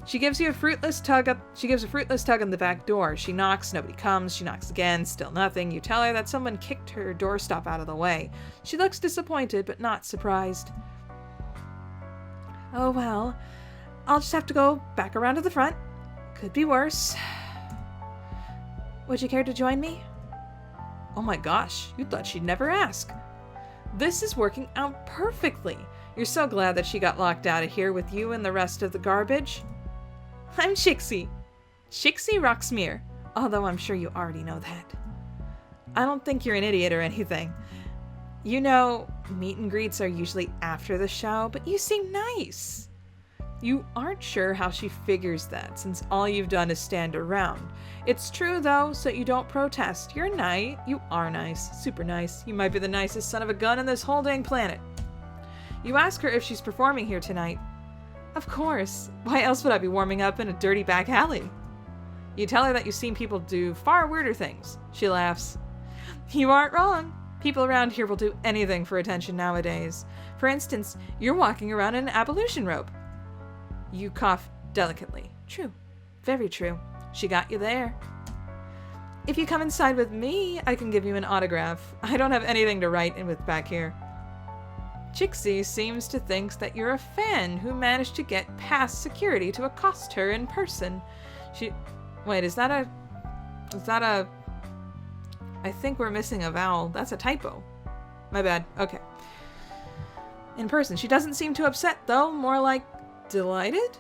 She gives a fruitless tug on the back door. She knocks, nobody comes. She knocks again, still nothing. You tell her that someone kicked her doorstop out of the way. She looks disappointed, but not surprised. Oh well, I'll just have to go back around to the front. Could be worse. Would you care to join me? Oh my gosh, you thought she'd never ask. This is working out perfectly. You're so glad that she got locked out of here with you and the rest of the garbage. I'm Chixie. Chixie Rocksmere, although I'm sure you already know that. I don't think you're an idiot or anything. You know, meet and greets are usually after the show, but you seem nice. You aren't sure how she figures that, since all you've done is stand around. It's true, though, so you don't protest. You're nice. You are nice. Super nice. You might be the nicest son of a gun on this whole dang planet. You ask her if she's performing here tonight. Of course. Why else would I be warming up in a dirty back alley? You tell her that you've seen people do far weirder things. She laughs. You aren't wrong. People around here will do anything for attention nowadays. For instance, you're walking around in an ablution robe. You cough delicately. True. Very true. She got you there. If you come inside with me, I can give you an autograph. I don't have anything to write in with back here. Chixie seems to think that you're a fan who managed to get past security to accost her in person. Wait, is that a... I think we're missing a vowel. That's a typo. My bad. Okay. In person. She doesn't seem too upset, though. More like delighted?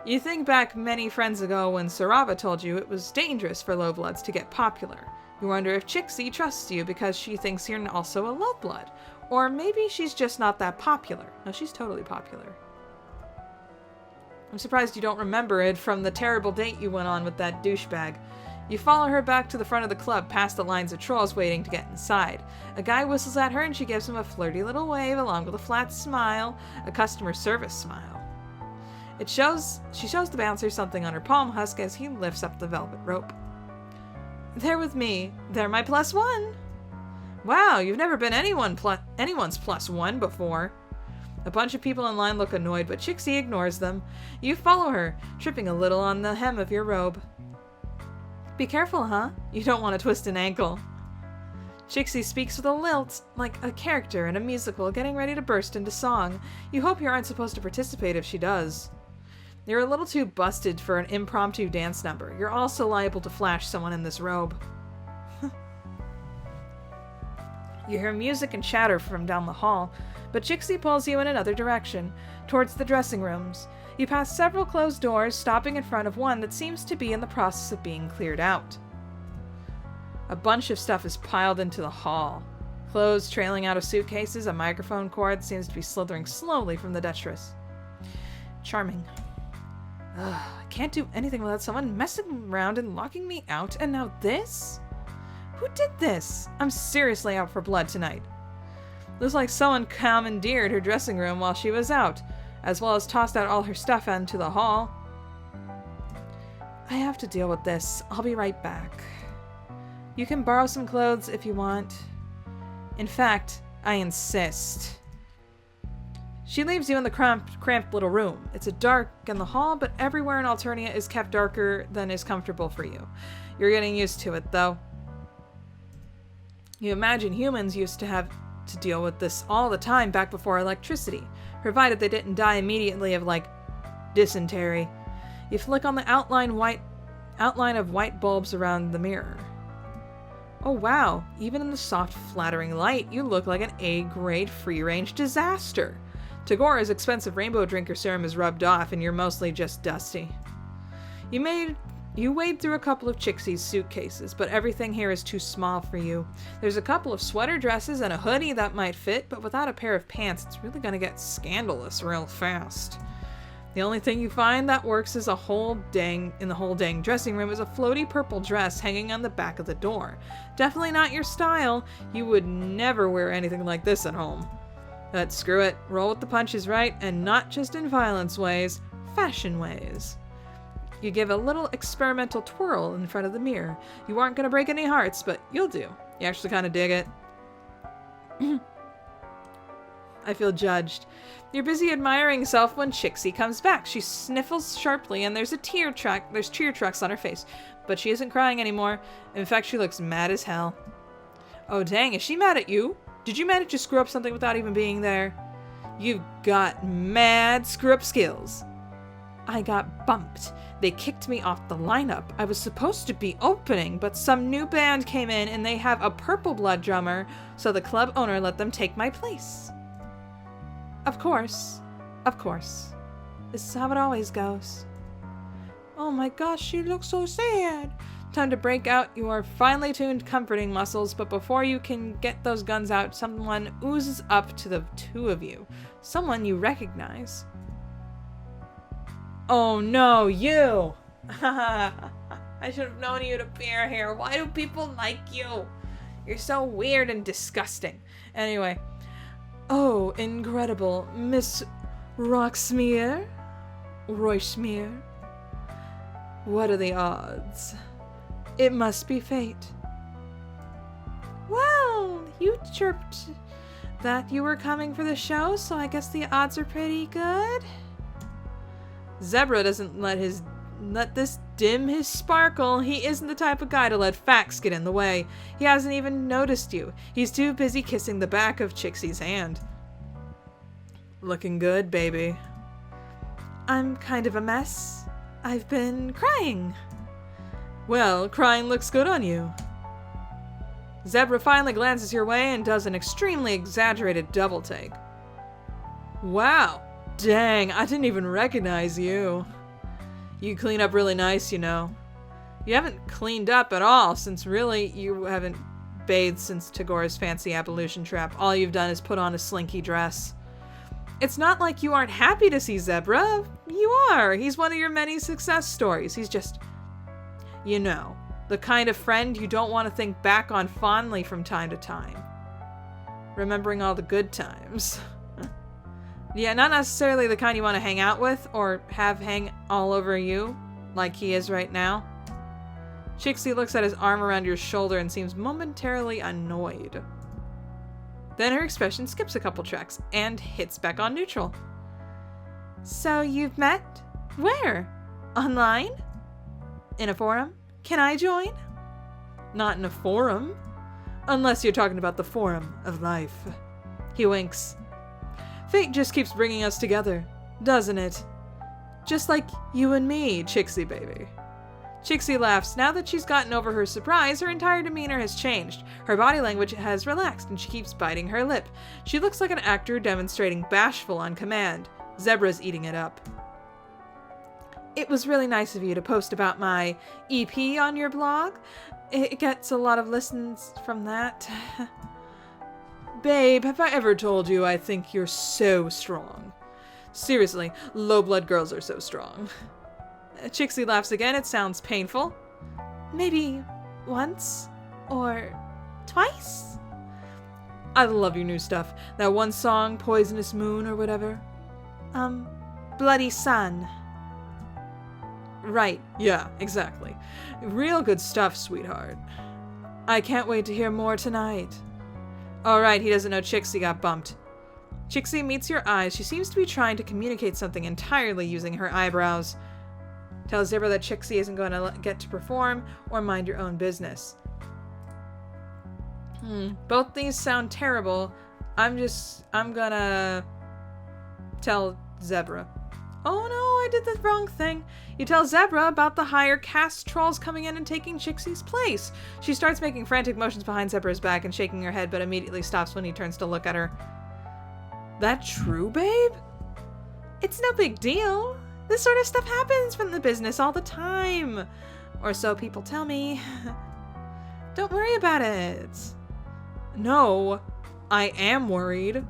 You think back many friends ago when Sarava told you it was dangerous for lowbloods to get popular. You wonder if Chixie trusts you because she thinks you're also a lowblood. Or maybe she's just not that popular. No, she's totally popular. I'm surprised you don't remember it from the terrible date you went on with that douchebag. You follow her back to the front of the club past the lines of trolls waiting to get inside. A guy whistles at her and she gives him a flirty little wave along with a flat smile, a customer service smile. She shows the bouncer something on her palm husk as he lifts up the velvet rope. They're with me. They're my +1. Wow, you've never been anyone's +1 before. A bunch of people in line look annoyed, but Chixie ignores them. You follow her, tripping a little on the hem of your robe. Be careful, huh? You don't want to twist an ankle. Chixie speaks with a lilt, like a character in a musical getting ready to burst into song. You hope you aren't supposed to participate if she does. You're a little too busted for an impromptu dance number. You're also liable to flash someone in this robe. You hear music and chatter from down the hall, but Chixie pulls you in another direction, towards the dressing rooms. You pass several closed doors, stopping in front of one that seems to be in the process of being cleared out. A bunch of stuff is piled into the hall. Clothes trailing out of suitcases, a microphone cord seems to be slithering slowly from the detritus. Charming. I can't do anything without someone messing around and locking me out, and now this? Who did this? I'm seriously out for blood tonight. Looks like someone commandeered her dressing room while she was out, as well as tossed out all her stuff into the hall. I have to deal with this. I'll be right back. You can borrow some clothes if you want. In fact, I insist. She leaves you in the cramped little room. It's dark in the hall, but everywhere in Alternia is kept darker than is comfortable for you. You're getting used to it, though. You imagine humans used to have to deal with this all the time back before electricity, provided they didn't die immediately of, like, dysentery. You flick on the outline of white bulbs around the mirror. Oh wow, even in the soft, flattering light, you look like an A-grade free-range disaster. Tagora's expensive rainbow drinker serum is rubbed off, and you're mostly just dusty. You wade through a couple of Chixie's suitcases, but everything here is too small for you. There's a couple of sweater dresses and a hoodie that might fit, but without a pair of pants, it's really gonna get scandalous real fast. The only thing you find that works in the whole dang dressing room is a floaty purple dress hanging on the back of the door. Definitely not your style. You would never wear anything like this at home. But screw it, roll with the punches, right? And not just in violence ways, fashion ways. You give a little experimental twirl in front of the mirror. You aren't going to break any hearts, but you'll do. You actually kind of dig it. I feel judged. You're busy admiring yourself when Chixie comes back. She sniffles sharply and there's tear tracks on her face. But she isn't crying anymore. In fact, she looks mad as hell. Oh dang, is she mad at you? Did you manage to screw up something without even being there? You've got mad screw-up skills. I got bumped. They kicked me off the lineup. I was supposed to be opening, but some new band came in and they have a purple blood drummer, so the club owner let them take my place. Of course. Of course. This is how it always goes. Oh my gosh, she looks so sad. Time to break out your finely tuned comforting muscles, but before you can get those guns out, someone oozes up to the two of you. Someone you recognize. Oh no, you! I should have known you'd appear here. Why do people like you? You're so weird and disgusting. Anyway. Oh, incredible. Miss Rocksmear? Royschmear? What are the odds? It must be fate. Well, you chirped that you were coming for the show, so I guess the odds are pretty good. Zebra doesn't let this dim his sparkle. He isn't the type of guy to let facts get in the way. He hasn't even noticed you. He's too busy kissing the back of Chixie's hand. Looking good, baby. I'm kind of a mess. I've been crying. Well, crying looks good on you. Zebra finally glances your way and does an extremely exaggerated double take. Wow. Dang, I didn't even recognize you. You clean up really nice, you know. You haven't cleaned up at all since really you haven't bathed since Tagora's fancy ablution trap. All you've done is put on a slinky dress. It's not like you aren't happy to see Zebra. You are. He's one of your many success stories. He's just, you know, the kind of friend you don't want to think back on fondly from time to time. Remembering all the good times. Yeah, not necessarily the kind you want to hang out with or have hang all over you, like he is right now. Chixie looks at his arm around your shoulder and seems momentarily annoyed. Then her expression skips a couple tracks and hits back on neutral. So you've met? Where? Online? In a forum? Can I join? Not in a forum. Unless you're talking about the forum of life. He winks. Fate just keeps bringing us together, doesn't it? Just like you and me, Chixie baby. Chixie laughs. Now that she's gotten over her surprise, her entire demeanor has changed. Her body language has relaxed and she keeps biting her lip. She looks like an actor demonstrating bashful on command. Zebra's eating it up. It was really nice of you to post about my EP on your blog. It gets a lot of listens from that. Babe, have I ever told you I think you're so strong? Seriously, low-blood girls are so strong. Chixie laughs again. It sounds painful. Maybe once or twice? I love your new stuff. That one song, Poisonous Moon or whatever. Bloody Sun. Right, yeah, exactly. Real good stuff, sweetheart. I can't wait to hear more tonight. Alright, he doesn't know Chixie got bumped. Chixie meets your eyes. She seems to be trying to communicate something entirely using her eyebrows. Tells Zebra that Chixie isn't going to get to perform or mind your own business. Both these sound terrible. I'm gonna tell Zebra. Oh no, I did the wrong thing. You tell Zebra about the higher caste trolls coming in and taking Chixie's place. She starts making frantic motions behind Zebra's back and shaking her head, but immediately stops when he turns to look at her. That true, babe? It's no big deal. This sort of stuff happens from the business all the time. Or so people tell me. Don't worry about it. No, I am worried.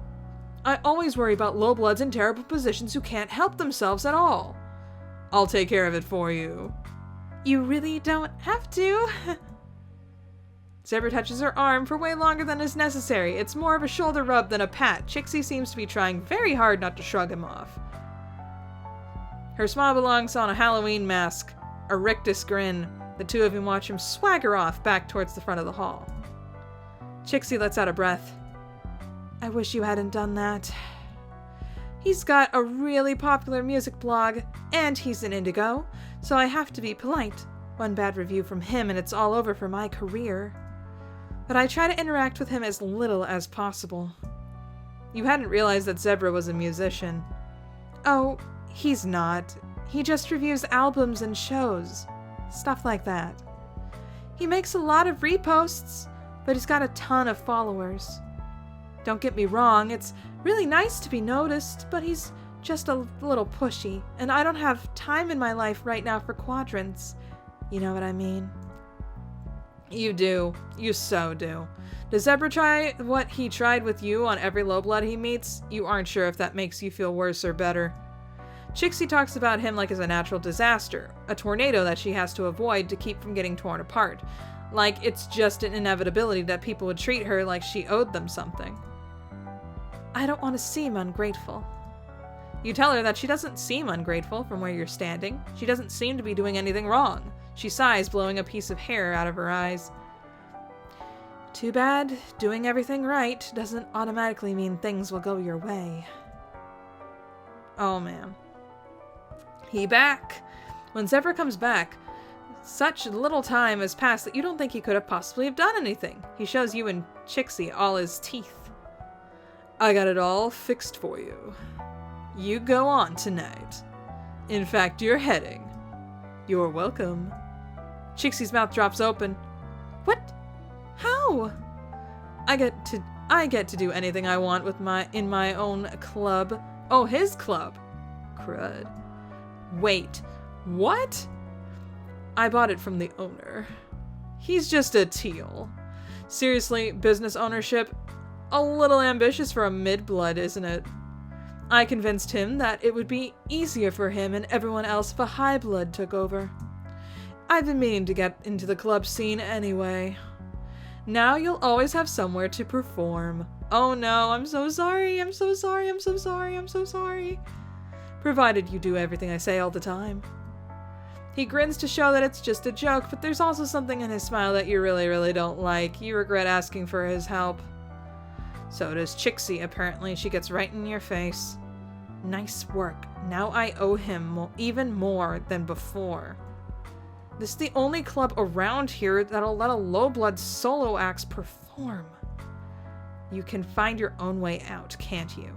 I always worry about low-bloods in terrible positions who can't help themselves at all. I'll take care of it for you. You really don't have to. Zebra touches her arm for way longer than is necessary. It's more of a shoulder rub than a pat. Chixie seems to be trying very hard not to shrug him off. Her smile belongs on a Halloween mask, a rictus grin. The two of them watch him swagger off back towards the front of the hall. Chixie lets out a breath. I wish you hadn't done that. He's got a really popular music blog, and he's an indigo, so I have to be polite. One bad review from him and it's all over for my career. But I try to interact with him as little as possible. You hadn't realized that Zebra was a musician. Oh, he's not. He just reviews albums and shows. Stuff like that. He makes a lot of reposts, but he's got a ton of followers. Don't get me wrong, it's really nice to be noticed, but he's just a little pushy, and I don't have time in my life right now for quadrants. You know what I mean? You do. You so do. Does Zebra try what he tried with you on every low blood he meets? You aren't sure if that makes you feel worse or better. Chixie talks about him like as a natural disaster, a tornado that she has to avoid to keep from getting torn apart. Like it's just an inevitability that people would treat her like she owed them something. I don't want to seem ungrateful. You tell her that she doesn't seem ungrateful from where you're standing. She doesn't seem to be doing anything wrong. She sighs, blowing a piece of hair out of her eyes. Too bad doing everything right doesn't automatically mean things will go your way. Oh, man. He back. When Zebra comes back, such little time has passed that you don't think he could have possibly have done anything. He shows you and Chixie all his teeth. I got it all fixed for you. You go on tonight. In fact, you're heading. You're welcome. Chixie's mouth drops open. What? How? I get to do anything I want with in my own club. Oh, his club. Crud. Wait, what? I bought it from the owner. He's just a Teal. Seriously, business ownership? A little ambitious for a mid-blood, isn't it? I convinced him that it would be easier for him and everyone else if a high blood took over. I've been meaning to get into the club scene anyway. Now you'll always have somewhere to perform. Oh no, I'm so sorry, I'm so sorry, I'm so sorry, I'm so sorry. Provided you do everything I say all the time. He grins to show that it's just a joke, but there's also something in his smile that you really, really don't like. You regret asking for his help. So does Chixie, apparently. She gets right in your face. Nice work. Now I owe him even more than before. This is the only club around here that'll let a low-blood solo act perform. You can find your own way out, can't you?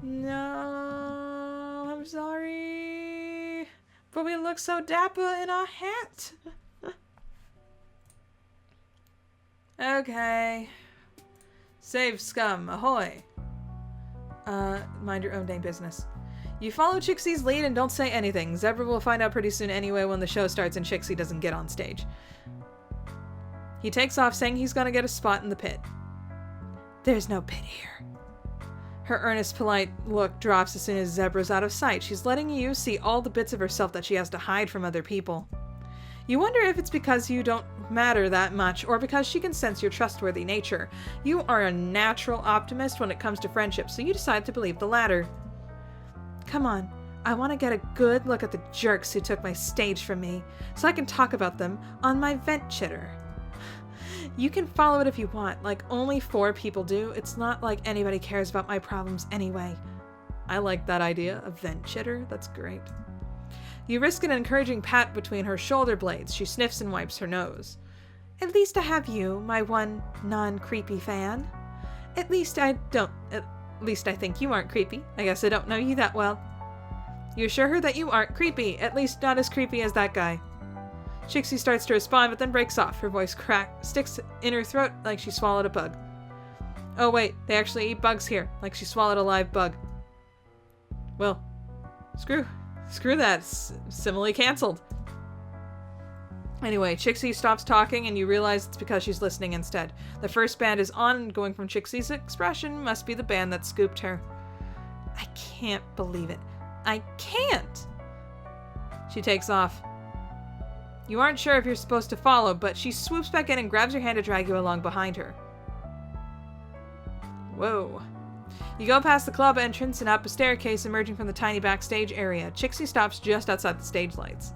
No, I'm sorry. But we look so dapper in our hat. Okay. Save scum, ahoy. Mind your own dang business. You follow Chixie's lead and don't say anything. Zebra will find out pretty soon anyway when the show starts and Chixie doesn't get on stage. He takes off saying he's gonna get a spot in the pit. There's no pit here. Her earnest, polite look drops as soon as Zebra's out of sight. She's letting you see all the bits of herself that she has to hide from other people. You wonder if it's because you don't matter that much, or because she can sense your trustworthy nature. You are a natural optimist when it comes to friendship, so you decide to believe the latter. Come on, I want to get a good look at the jerks who took my stage from me, so I can talk about them on my vent chitter. You can follow it if you want, like only 4 people do. It's not like anybody cares about my problems anyway. I like that idea, a vent chitter, that's great. You risk an encouraging pat between her shoulder blades. She sniffs and wipes her nose. At least I have you, my one non-creepy fan. At least I think you aren't creepy. I guess I don't know you that well. You assure her that you aren't creepy, at least not as creepy as that guy. Chixie starts to respond, but then breaks off. Her voice sticks in her throat like she swallowed a bug. Oh wait, they actually eat bugs here, like she swallowed a live bug. Well, screw that. Simile cancelled. Anyway, Chixie stops talking and you realize it's because she's listening instead. The first band is on and going from Chixie's expression must be the band that scooped her. I can't believe it. I can't! She takes off. You aren't sure if you're supposed to follow, but she swoops back in and grabs your hand to drag you along behind her. Whoa. You go past the club entrance and up a staircase emerging from the tiny backstage area. Chixie stops just outside the stage lights.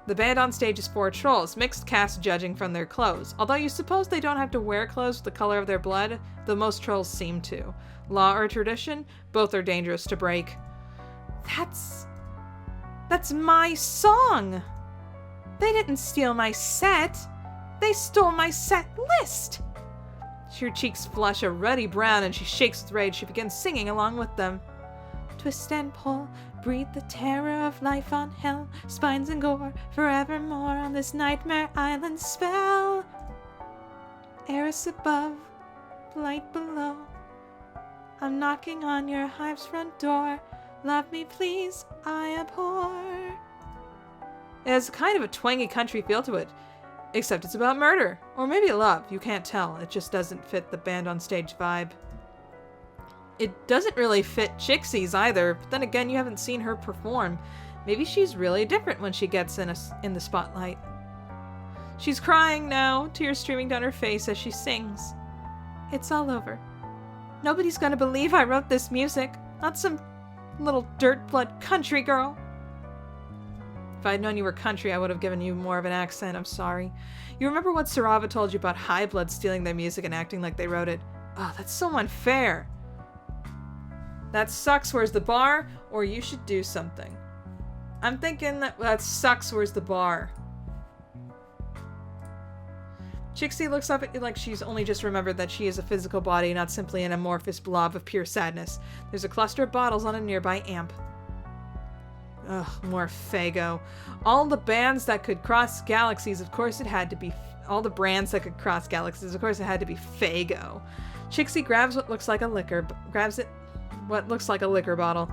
The band on stage is 4 trolls, mixed caste judging from their clothes. Although you suppose they don't have to wear clothes with the color of their blood, though most trolls seem to. Law or tradition, both are dangerous to break. That's my song! They didn't steal my set. They stole my set list. Her cheeks flush a ruddy brown and she shakes with rage. She begins singing along with them. twist and pull, breathe the terror of life on hell, spines and gore, forevermore on this nightmare island spell. Eris above, light below, I'm knocking on your hive's front door. Love me please, I abhor. It has kind of a twangy country feel to it, except it's about murder. Or maybe love, you can't tell. It just doesn't fit the band on stage vibe. It doesn't really fit Chixie's either, but then again, you haven't seen her perform. Maybe she's really different when she gets in the spotlight. She's crying now, tears streaming down her face as she sings. It's all over. Nobody's gonna believe I wrote this music, not some little dirt blood country girl. If I'd known you were country, I would have given you more of an accent. I'm sorry. You remember what Sarava told you about high blood stealing their music and acting like they wrote it? Oh, that's so unfair. That sucks, where's the bar? Or you should do something. I'm thinking that sucks, where's the bar? Chixie looks up at you like she's only just remembered that she is a physical body, not simply an amorphous blob of pure sadness. There's a cluster of bottles on a nearby amp. Ugh, more Fago. All the bands that could cross galaxies, of course it had to be... All the brands that could cross galaxies, of course it had to be Fago. Chixie grabs what looks like a liquor... what looks like a liquor bottle.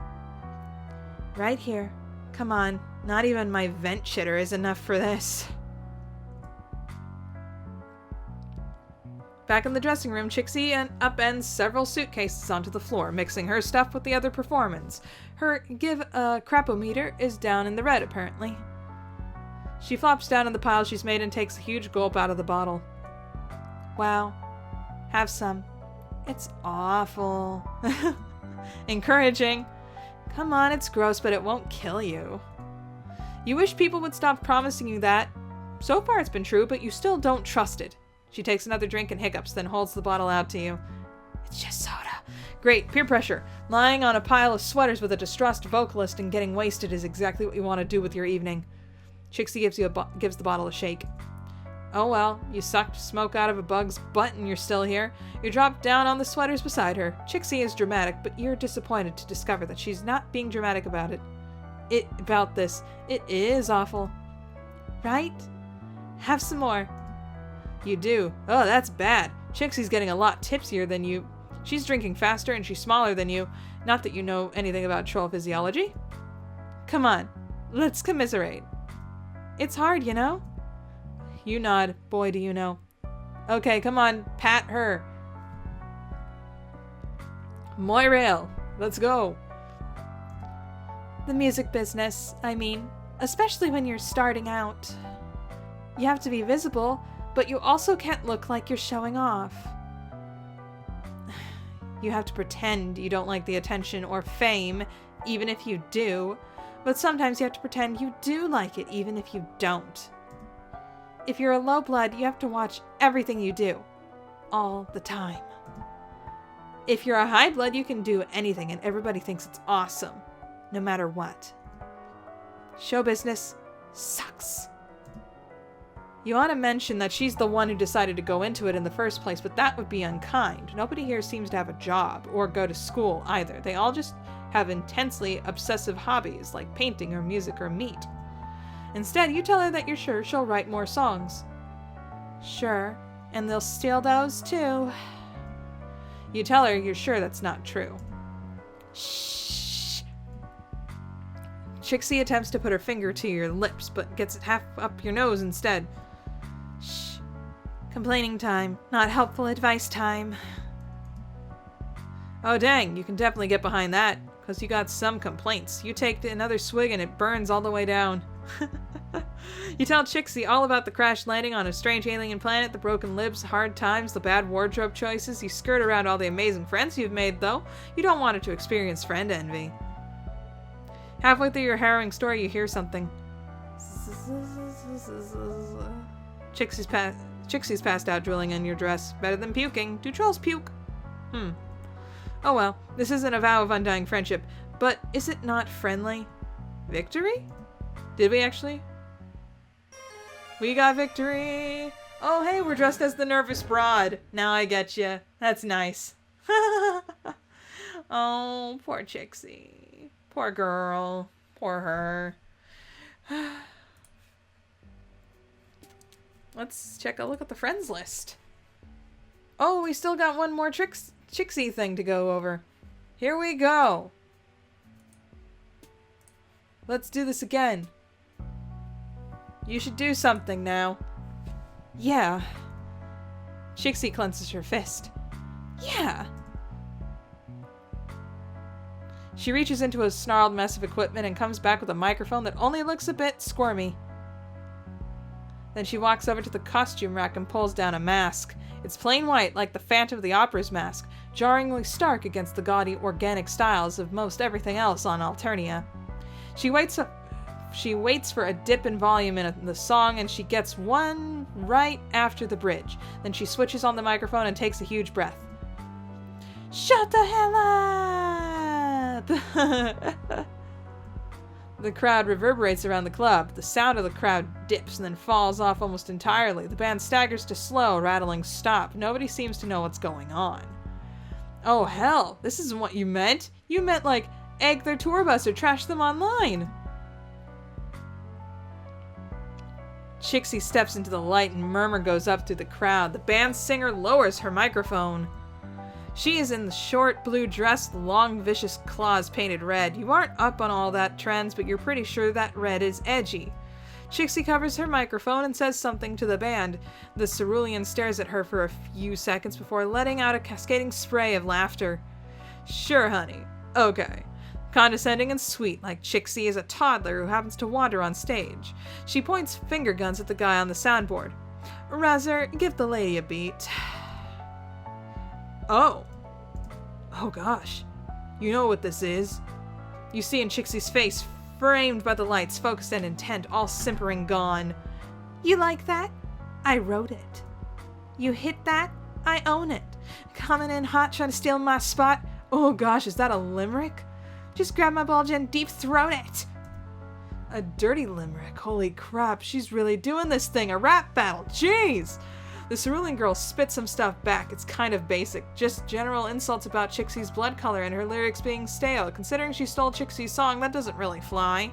Right here. Come on. Not even my vent shitter is enough for this. Back in the dressing room, Chixie upends several suitcases onto the floor, mixing her stuff with the other performance. Her give a crapometer is down in the red, apparently. She flops down in the pile she's made and takes a huge gulp out of the bottle. Wow. Have some. It's awful. Encouraging. Come on, it's gross, but it won't kill you. You wish people would stop promising you that. So far it's been true, but you still don't trust it. She takes another drink and hiccups, then holds the bottle out to you. It's just soda. Great, peer pressure. Lying on a pile of sweaters with a distressed vocalist and getting wasted is exactly what you want to do with your evening. Chixie gives the bottle a shake. Oh well, you sucked smoke out of a bug's butt and you're still here. You drop down on the sweaters beside her. Chixie is dramatic, but you're disappointed to discover that she's not being dramatic about it. It is awful. Right? Have some more. You do. Oh, that's bad. Chixie's getting a lot tipsier than you. She's drinking faster and she's smaller than you. Not that you know anything about troll physiology. Come on, let's commiserate. It's hard, you know? You nod. Boy, do you know. Okay, come on, pat her. Moirail, let's go. The music business, I mean, especially when you're starting out. You have to be visible, but you also can't look like you're showing off. You have to pretend you don't like the attention or fame, even if you do. But sometimes you have to pretend you do like it, even if you don't. If you're a low blood, you have to watch everything you do. All the time. If you're a high blood, you can do anything and everybody thinks it's awesome. No matter what. Show business sucks. You ought to mention that she's the one who decided to go into it in the first place, but that would be unkind. Nobody here seems to have a job or go to school either. They all just have intensely obsessive hobbies like painting or music or meat. Instead, you tell her that you're sure she'll write more songs. Sure, and they'll steal those too. You tell her you're sure that's not true. Shh. Chixie attempts to put her finger to your lips, but gets it half up your nose instead. Shh. Complaining time, not helpful advice time. Oh dang, you can definitely get behind that, because you got some complaints. You take another swig and it burns all the way down. You tell Chixie all about the crash landing on a strange alien planet, the broken libs, hard times, the bad wardrobe choices. You skirt around all the amazing friends you've made, though. You don't want her to experience friend envy. Halfway through your harrowing story, you hear something. Chixie's passed out drooling in your dress. Better than puking. Do trolls puke? Oh well, this isn't a vow of undying friendship, but is it not friendly? Victory? Did we actually? We got victory! Oh hey, we're dressed as the nervous broad. Now I get you. That's nice. Oh, poor Chixie. Poor girl. Poor her. Let's check a look at the friends list. Oh, we still got one more Trixie thing to go over. Here we go. Let's do this again. You should do something now. Yeah. Trixie clenches her fist. Yeah. She reaches into a snarled mess of equipment and comes back with a microphone that only looks a bit squirmy. Then she walks over to the costume rack and pulls down a mask. It's plain white, like the Phantom of the Opera's mask, jarringly stark against the gaudy, organic styles of most everything else on Alternia. She waits for a dip in volume in the song, and she gets one right after the bridge. Then she switches on the microphone and takes a huge breath. Shut the hell up! The crowd reverberates around the club. The sound of the crowd dips and then falls off almost entirely. The band staggers to slow, rattling stop. Nobody seems to know what's going on. Oh hell, this isn't what you meant. You meant like egg their tour bus or trash them online. Trixie steps into the light and murmur goes up through the crowd. The band singer lowers her microphone. She is in the short blue dress, the long vicious claws painted red. You aren't up on all that trends, but you're pretty sure that red is edgy. Trixie covers her microphone and says something to the band. The cerulean stares at her for a few seconds before letting out a cascading spray of laughter. Sure, honey. Okay. Condescending and sweet, like Trixie is a toddler who happens to wander on stage. She points finger guns at the guy on the soundboard. Razor, give the lady a beat. Oh gosh. You know what this is. You see in Trixie's face, framed by the lights, focused and intent, all simpering gone. You like that? I wrote it. You hit that? I own it. Coming in hot, trying to steal my spot? Oh gosh, is that a limerick? Just grab my bulge and deep throat it. A dirty limerick. Holy crap, she's really doing this thing. A rap battle. Jeez! The cerulean girl spits some stuff back. It's kind of basic. Just general insults about Trixie's blood color and her lyrics being stale. Considering she stole Trixie's song, that doesn't really fly.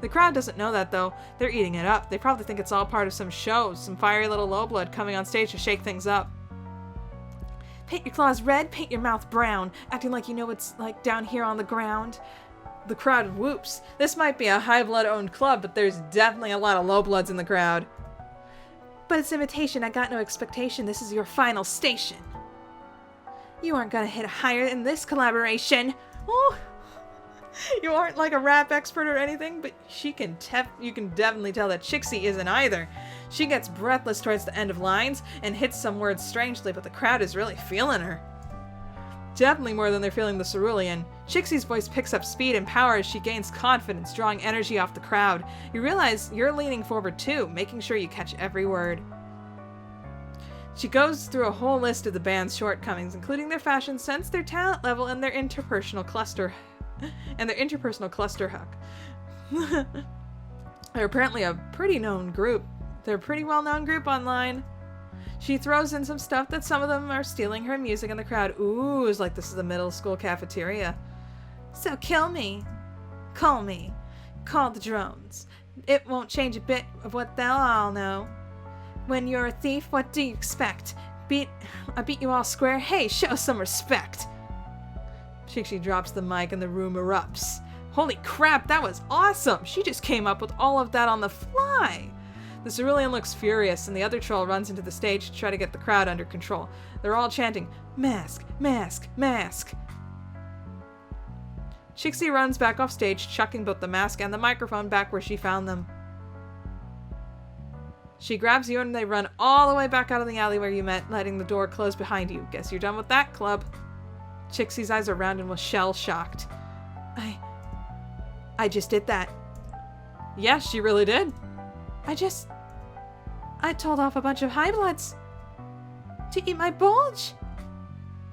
The crowd doesn't know that, though. They're eating it up. They probably think it's all part of some show, some fiery little lowblood coming on stage to shake things up. Paint your claws red, paint your mouth brown, acting like you know what's like down here on the ground. The crowd whoops. This might be a high blood-owned club, but there's definitely a lot of lowbloods in the crowd. But it's imitation, I got no expectation. This is your final station. You aren't gonna hit higher in this collaboration. Oh, you aren't like a rap expert or anything, but you can definitely tell that Trixie isn't either. She gets breathless towards the end of lines and hits some words strangely, but the crowd is really feeling her. Definitely more than they're feeling the cerulean. Trixie's voice picks up speed and power as she gains confidence, drawing energy off the crowd. You realize you're leaning forward too, making sure you catch every word. She goes through a whole list of the band's shortcomings, including their fashion sense, their talent level, and their interpersonal cluster hook. They're apparently a pretty known group. They're a pretty well-known group online. She throws in some stuff that some of them are stealing her music, and the crowd oohs like this is a middle school cafeteria. So kill me. Call me. Call the drones. It won't change a bit of what they'll all know. When you're a thief, what do you expect? I beat you all square. Hey, show some respect. Trixie drops the mic and the room erupts. Holy crap, that was awesome! She just came up with all of that on the fly! The cerulean looks furious, and the other troll runs into the stage to try to get the crowd under control. They're all chanting, "Mask! Mask! Mask!" Trixie runs back off stage, chucking both the mask and the microphone back where she found them. She grabs you and they run all the way back out of the alley where you met, letting the door close behind you. Guess you're done with that club. Trixie's eyes are round and was shell-shocked. I just did that. Yeah, she really did. I told off a bunch of high bloods to eat my bulge.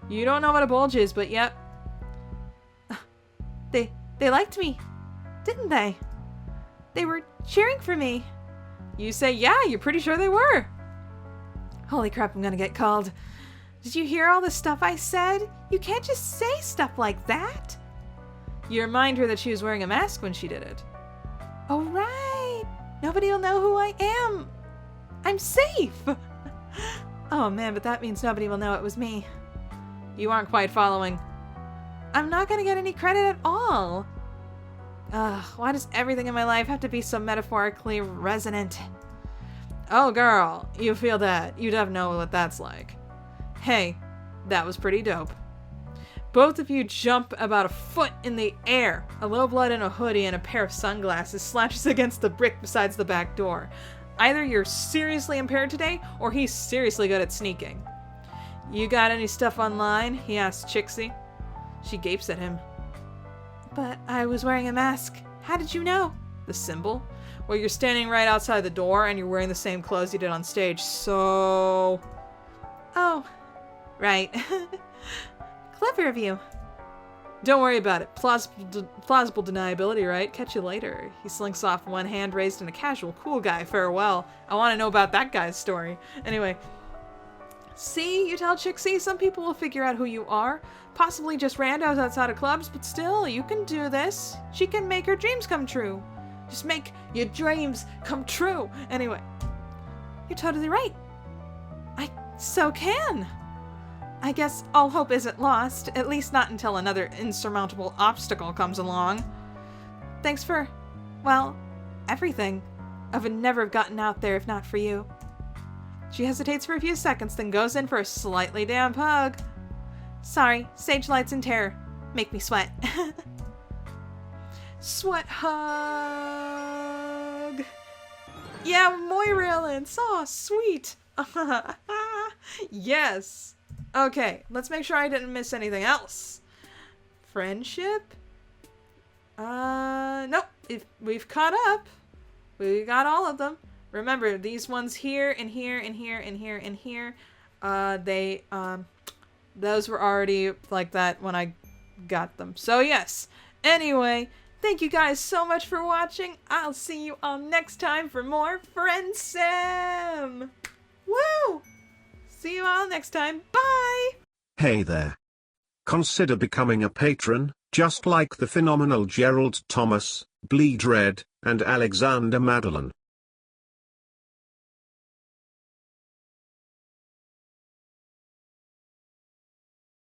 You don't know what a bulge is, but yep. They liked me, didn't they? They were cheering for me. You say, yeah, you're pretty sure they were. Holy crap, I'm gonna get called. Did you hear all the stuff I said? You can't just say stuff like that. You remind her that she was wearing a mask when she did it. Oh, right. Nobody will know who I am. I'm safe. Oh, man, but that means nobody will know it was me. You aren't quite following. I'm not going to get any credit at all. Ugh, why does everything in my life have to be so metaphorically resonant? Oh, girl, you feel that. You'd have know what that's like. Hey, that was pretty dope. Both of you jump about a foot in the air. A low blood in a hoodie and a pair of sunglasses slashes against the brick besides the back door. Either you're seriously impaired today, or he's seriously good at sneaking. You got any stuff online? He asks Chixie. She gapes at him. But I was wearing a mask. How did you know? The symbol? Well, you're standing right outside the door and you're wearing the same clothes you did on stage, so... Oh, right. Clever of you. Don't worry about it. Plausible deniability, right? Catch you later. He slinks off, one hand raised in a casual, cool guy farewell. I want to know about that guy's story. Anyway. See, you tell Chixie, some people will figure out who you are. Possibly just randos outside of clubs, but still, you can do this. She can make her dreams come true. Just make your dreams come true. Anyway. You're totally right. I so can. I guess all hope isn't lost, at least not until another insurmountable obstacle comes along. Thanks for, well, everything. I would never have gotten out there if not for you. She hesitates for a few seconds, then goes in for a slightly damp hug. Sorry, stage lights and terror make me sweat. Sweat hug. Yeah, Moira Lance. Oh, sweet. Yes. Okay, let's make sure I didn't miss anything else. Friendship? Nope. If we've caught up. We got all of them. Remember, these ones here and here and here and here and here, those were already like that when I got them. So yes. Anyway, thank you guys so much for watching. I'll see you all next time for more Friendsim. Woo! See you all next time. Bye! Hey there. Consider becoming a patron, just like the phenomenal Gerald Thomas, Bleed Red, and Alexander Madeline.